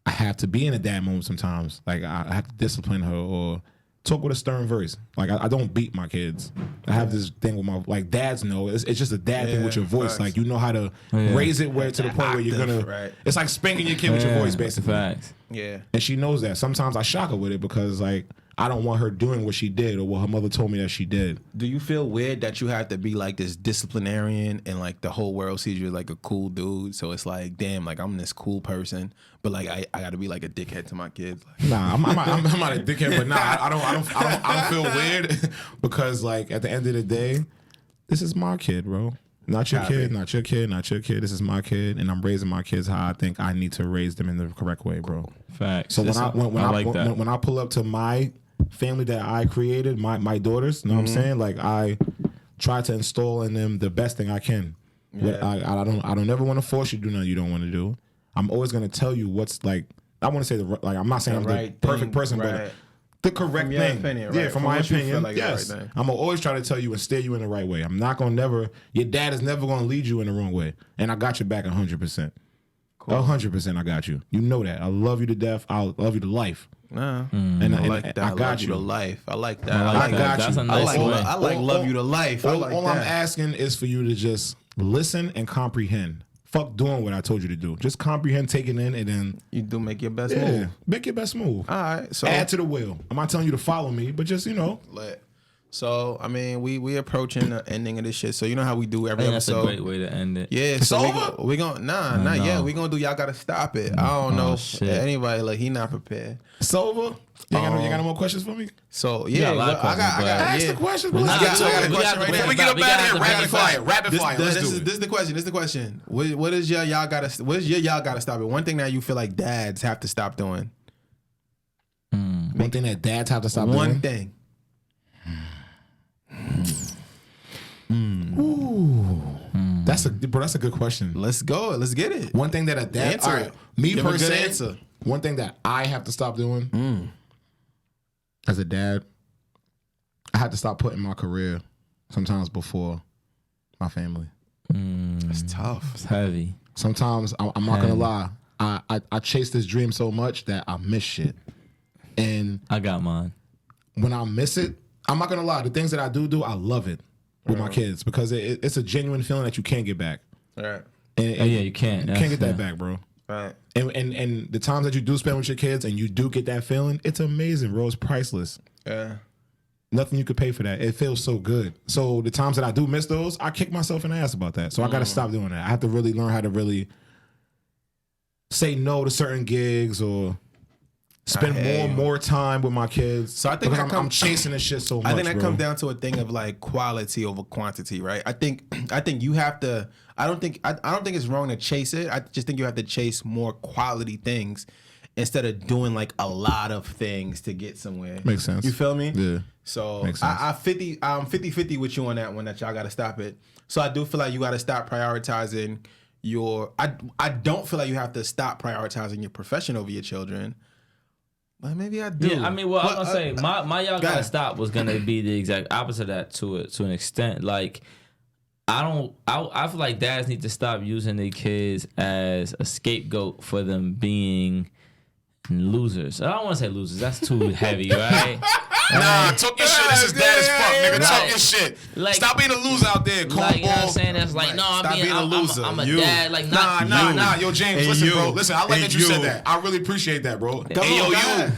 I have to be in a dad moment sometimes. Like, I have to discipline her or talk with a stern voice. Like, I don't beat my kids. I have this thing with my, like, dads know. It's just a dad thing with your voice. Facts. Like, you know how to raise it where to the point where you're going to, it's like spanking your kid with your voice, basically. Facts. Yeah. And she knows that. Sometimes I shock her with it because, like, I don't want her doing what she did or what her mother told me that she did. Do you feel weird that you have to be like this disciplinarian and like the whole world sees you as like a cool dude? So it's like, damn, like I'm this cool person, but like I got to be like a dickhead to my kids. Like, nah, I'm not a dickhead, but nah, I don't feel weird because like at the end of the day, this is my kid, bro. Not your kid, not your kid, not your kid. This is my kid, and I'm raising my kids how I think I need to raise them in the correct way, bro. Facts. So when I pull up to my family that I created, my daughters, you know what I'm saying? Like I try to install in them the best thing I can. Yeah. I don't ever want to force you to do nothing you don't want to do. I'm always gonna tell you what's like. I want to say I'm not saying I'm the perfect person, but the correct thing. Opinion, yeah, from my opinion, like yes. Right, I'm gonna always try to tell you and steer you in the right way. I'm not gonna your dad is never gonna lead you in the wrong way, and I got your back 100%. 100%, I got you. You know that. I love you to death. I'll love you to life. And I like that. I got you to life. I like that. I got you. I like love you to life. All I'm asking is for you to just listen and comprehend. Fuck doing what I told you to do. Just comprehend, take it in, and then you do make your best move. Make your best move. All right. So add to the wheel. I'm not telling you to follow me, but just So I mean, we approaching the ending of this shit. So you know how we do every episode. That's a great way to end it. Yeah, so we gonna not yet. We gonna do. Y'all gotta stop it. I don't know anybody like he not prepared. It's over. You got no more questions for me? So yeah, I got ask the questions. I got a question right Before we get up out of here, rapid fire. This is the question. This is the question. What is your y'all gotta stop it? One thing that you feel like dads have to stop doing. One thing that dads have to stop doing. One thing. That's a good question. Let's go. Let's get it. One thing that a dad answer it. Me Give per a good se. answer. One thing that I have to stop doing as a dad, I had to stop putting my career sometimes before my family. It's tough. It's heavy. Sometimes I'm not gonna lie. I chase this dream so much that I miss shit. And I got mine. When I miss it, I'm not gonna lie. The things that I do, I love it with my kids because it's a genuine feeling that you can't get back. All right. And you can't. You can't get that back, bro. Right. And the times that you do spend with your kids and you do get that feeling, it's amazing, bro. It's priceless. Yeah. Nothing you could pay for that. It feels so good. So the times that I do miss those, I kick myself in the ass about that. So I got to stop doing that. I have to really learn how to really say no to certain gigs or spend more time with my kids. So I think I'm chasing this shit so much. I think that bro. comes down to a thing of like quality over quantity, right? I think you have to. I don't think it's wrong to chase it. I just think you have to chase more quality things instead of doing like a lot of things to get somewhere. Makes sense. You feel me? Yeah. So Makes sense. I'm 50-50 with you on that one. That y'all got to stop it. So I do feel like you got to stop prioritizing your. I don't feel like you have to stop prioritizing your profession over your children. But maybe I do. Yeah, I mean, well, I was gonna say my y'all gotta stop was gonna be the exact opposite of that to an extent. Like, I feel like dads need to stop using their kids as a scapegoat for them being losers. I don't want to say losers. That's too heavy, right? Nah, talk your shit. This is dad as fuck, nigga. Like- Talk your shit. like- Stop being a loser out there, cornball. Like, you know what I'm saying? That's like, no, Stop being a I'm loser. a You. dad. Like, Nah, not Yo, James, And listen, you. bro. Listen, I like And that you you. said that. I really appreciate that, bro. Come Hey, on, yo, God.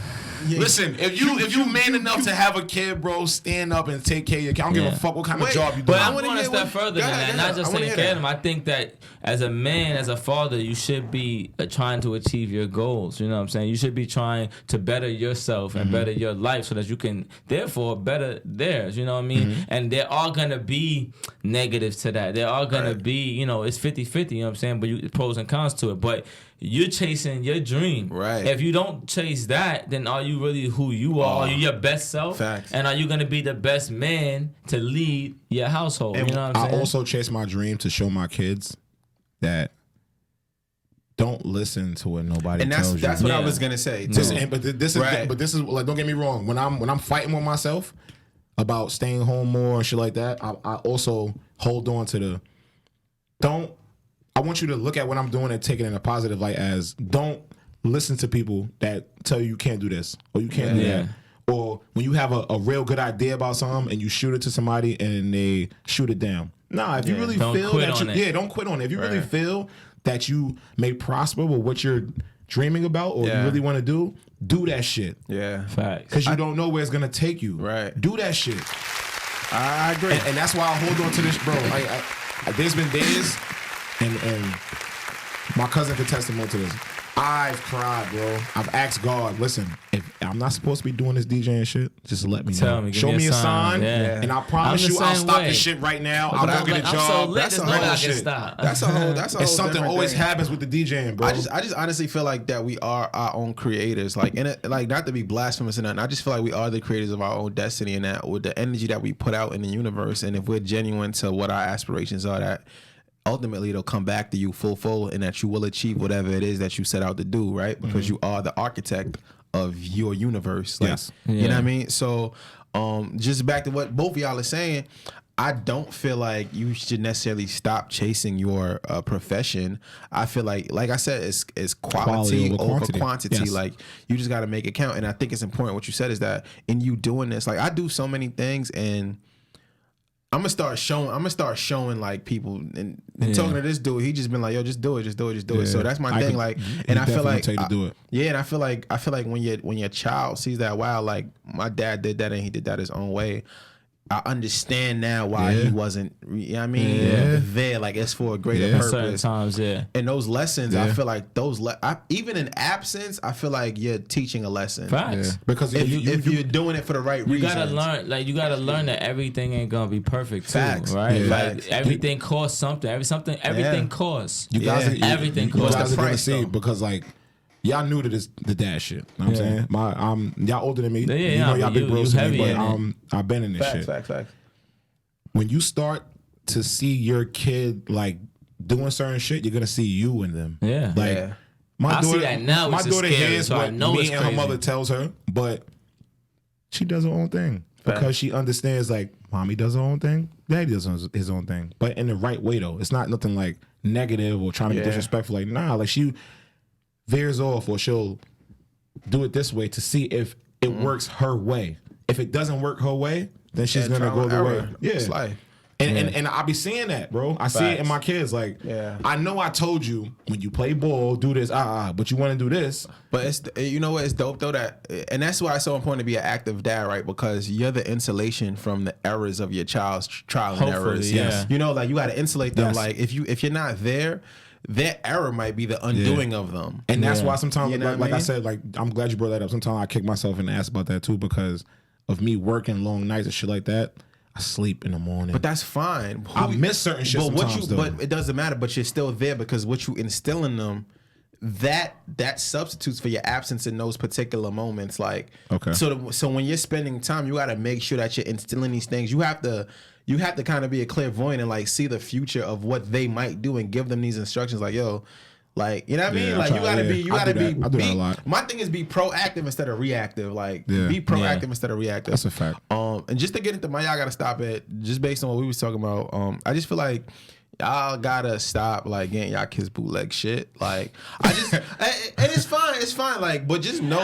you. Listen, if you man enough to have a kid, bro, stand up and take care of your kid. I don't give a fuck what kind of Wait, job you do. But I'm wanna going a hear step what- further Go than ahead, that. go Not ahead. just I wanna taking hear care of that. them. I think that as a man, as a father, you should be trying to achieve your goals. You know what I'm saying? You should be trying to better yourself and better your life so that you can, therefore, better theirs. You know what I mean? And there are going to be negatives to that. There are going to be, it's 50-50, you know what I'm saying? But pros and cons to it. But you're chasing your dream. Right. If you don't chase that, then are you really who you are? Are you your best self? Facts. And are you going to be the best man to lead your household? And you know what I'm I saying? also chase my dream to show my kids that don't listen to what nobody And tells you. that's what I Yeah. was gonna say. This, too. but this is Right. like, don't get me wrong. When I'm fighting with myself about staying home more and shit like that, I also hold on to I want you to look at what I'm doing and take it in a positive light as don't listen to people that tell you can't do this or you can't do Yeah. that. Or when you have a real good idea about something and you shoot it to somebody and they shoot it down. Nah, if you really Don't feel quit that on it. don't quit on it. If you really feel that you may prosper with what you're dreaming about or you Yeah. really want to do that shit. Yeah. Facts. Because you don't know where it's gonna take you. Right. Do that shit. I agree. And that's why I hold on to this, bro. There's been days, and my cousin could testimony to this. I've cried, bro. I've asked God, listen, if I'm not supposed to be doing this DJing shit, just let me Tell know. me, give Show me me a a sign, sign, yeah. and I I'm promise the you I'll same stop way. this shit right now. I'll go get a I'm job. so lit, That's there's a no way whole I can shit. stop. That's a whole It's whole something different always thing. happens with the DJing, bro. I just honestly feel like that we are our own creators. Like like not to be blasphemous or nothing. I just feel like we are the creators of our own destiny, and that with the energy that we put out in the universe, and if we're genuine to what our aspirations are, that ultimately it'll come back to you full, and that you will achieve whatever it is that you set out to do, right? Because you are the architect of your universe. Like, Yes. You know Yeah. what I mean? So just back to what both of y'all are saying, I don't feel like you should necessarily stop chasing your profession. I feel like I said, it's quality over quantity. Yes. Like, you just got to make it count. And I think it's important. What you said is that in you doing this, like, I do so many things, and I'm gonna start showing like people and talking to this dude. He just been like, yo, just do it. So that's my thing. Like, and I feel like tell you to do it. yeah, and I feel like when your child sees that, wow, like my dad did that and he did that his own way. I understand now why he wasn't, you know what I mean, there. Like, it's for a greater purpose. Certain times, yeah. And those lessons, I feel like even in absence, I feel like you're teaching a lesson. Facts. Because If you're doing it for the right You reasons. gotta learn, you gotta learn that everything ain't gonna be perfect too, Facts. right? Yeah. Like, Facts. everything costs something. Everything costs. You guys, Yeah. Everything you costs. guys are gonna price, see though. because like y'all new to the dad shit. You know what I'm saying? Y'all older than me. Yeah, you know y'all but big you bros to me, heavy but in it. I've been in this shit. Facts. When you start to see your kid like doing certain shit, you're gonna see you in them. Yeah. Like Yeah. my I daughter, see that now, my which is daughter scary, hears so I what know me it's and her crazy. mother tells her, but she does her own thing because she understands like mommy does her own thing, daddy does his own thing, but in the right way though. It's not nothing like negative or trying to be disrespectful. Like nah, like she veers off or she'll do it this way to see if it works her way. If it doesn't work her way, then she's gonna trial go and the error. way. Yeah, It's life. And I be seeing that, bro. I see it in my kids. Like, I know I told you when you play ball, do this, but you want to do this. But it's, you know what, it's dope though, that, and that's why it's so important to be an active dad, right? Because you're the insulation from the errors of your child's trial and Hopefully, errors. yeah. You know, like, you got to insulate them. Yes. Like, if you're not there, their error might be the undoing of them. And that's why sometimes, You know like what I said, like I'm glad you brought that up. Sometimes I kick myself in the ass about that too because of me working long nights and shit like that. I sleep in the morning. But that's fine. I miss certain shit sometimes, though. But it doesn't matter. But you're still there because what you instill in them, that substitutes for your absence in those particular moments. Like, okay. So when you're spending time, you got to make sure that you're instilling these things. You have to kind of be a clairvoyant and like see the future of what they might do and give them these instructions. Like, yo. Like, you know what I mean? Like, you gotta be, I do that a lot. My thing is be proactive instead of reactive. Like, be proactive instead of reactive. That's a fact. And just to get into y'all gotta stop it, just based on what we was talking about, I just feel like y'all gotta stop, like, getting y'all kids bootleg shit. Like, I just, and it's fine, like, but just know,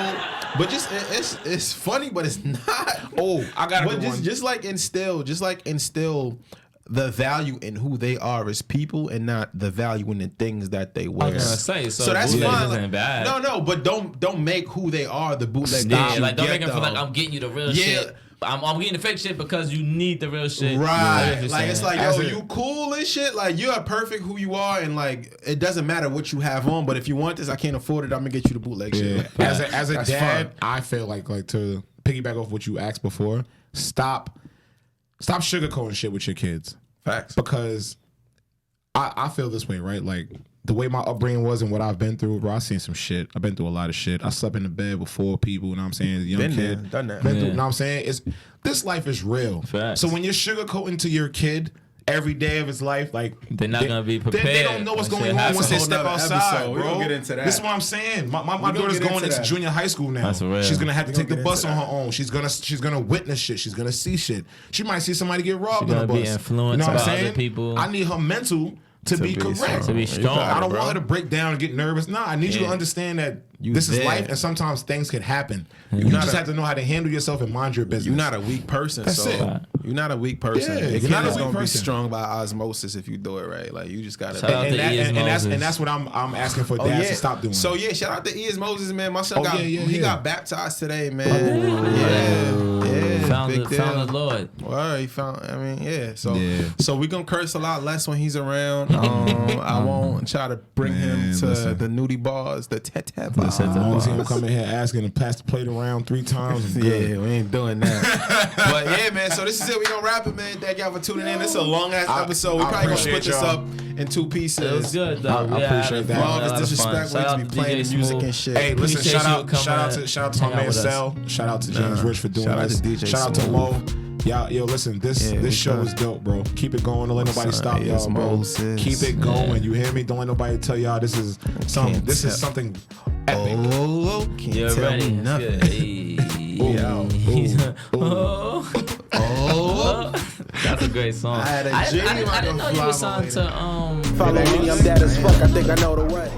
it's funny, but it's not. Oh, I got a good one. Just like instill the value in who they are as people and not the value in the things that they wear. I was gonna say, so that's fine. Isn't bad. No, but don't make who they are the bootleg. Yeah, like don't make them feel like I'm getting you the real shit. I'm getting the fake shit because you need the real shit. Right. Like it's like, yo, you cool and shit. Like you are perfect who you are, and like it doesn't matter what you have on, but if you want this, I can't afford it, I'm gonna get you the bootleg shit. As a dad, fun. I feel like to piggyback off what you asked before, stop sugarcoating shit with your kids. Facts. Because I feel this way, right? Like the way my upbringing was and what I've been through, bro, I've seen some shit. I've been through a lot of shit. I slept in the bed with 4 people, you know what I'm saying? As a young Been kid. there, done that. Been through, you know what I'm saying? This life is real. Facts. So when you're sugarcoating to your kid every day of his life, like they're not gonna be prepared. They don't know what's going on once they step outside, We're bro. gonna get into that. This is what I'm saying. My daughter's going into junior high school now. That's real. She's gonna have to take the bus on her own. She's gonna witness shit. She's gonna see shit. She might see somebody get robbed on the bus. Be influenced you know what I'm by saying? other people. I need her mental to be correct. To be strong. I don't want her to break down and get nervous. Nah, I need you to understand that this is life, and sometimes things can happen. You just have to know how to handle yourself and mind your business. You're not a weak person, That's it. You're not a weak person. Yeah, Your you're not kid a is weak gonna be person. strong by osmosis if you do it right. Like you just gotta. Shout out to Ian and that's what I'm asking for dads to stop doing. So yeah, shout out to Ian Moses, man. My son got baptized today, man. Found big deal. the Lord. Well, he found. I mean, So we gonna curse a lot less when he's around. I won't try to bring him to the nudie bars, the tete bars. As long as he don't come in here asking to pass the plate around 3 times. Yeah, we ain't doing that. But yeah, man. So this is it. We gonna wrap it, man. Thank y'all for tuning in. This is a long ass episode. We probably gonna split this up in 2 pieces. It was good though. I appreciate that. Love is disrespect. We just be playing music and shit. Hey, listen, Appreciate shout out to my man Sel. Shout out to James Rich for doing this. Shout out to Mo. Yo, listen, this show is dope, bro. Keep it going. Don't let nobody stop y'all, bro. Keep it going. You hear me? Don't let nobody tell y'all this is something epic. Oh, can't You're tell ready. me nothing. That's a great song. I had a I dream didn't know you were signed to Follow me, I'm dead as fuck. I think I know the way.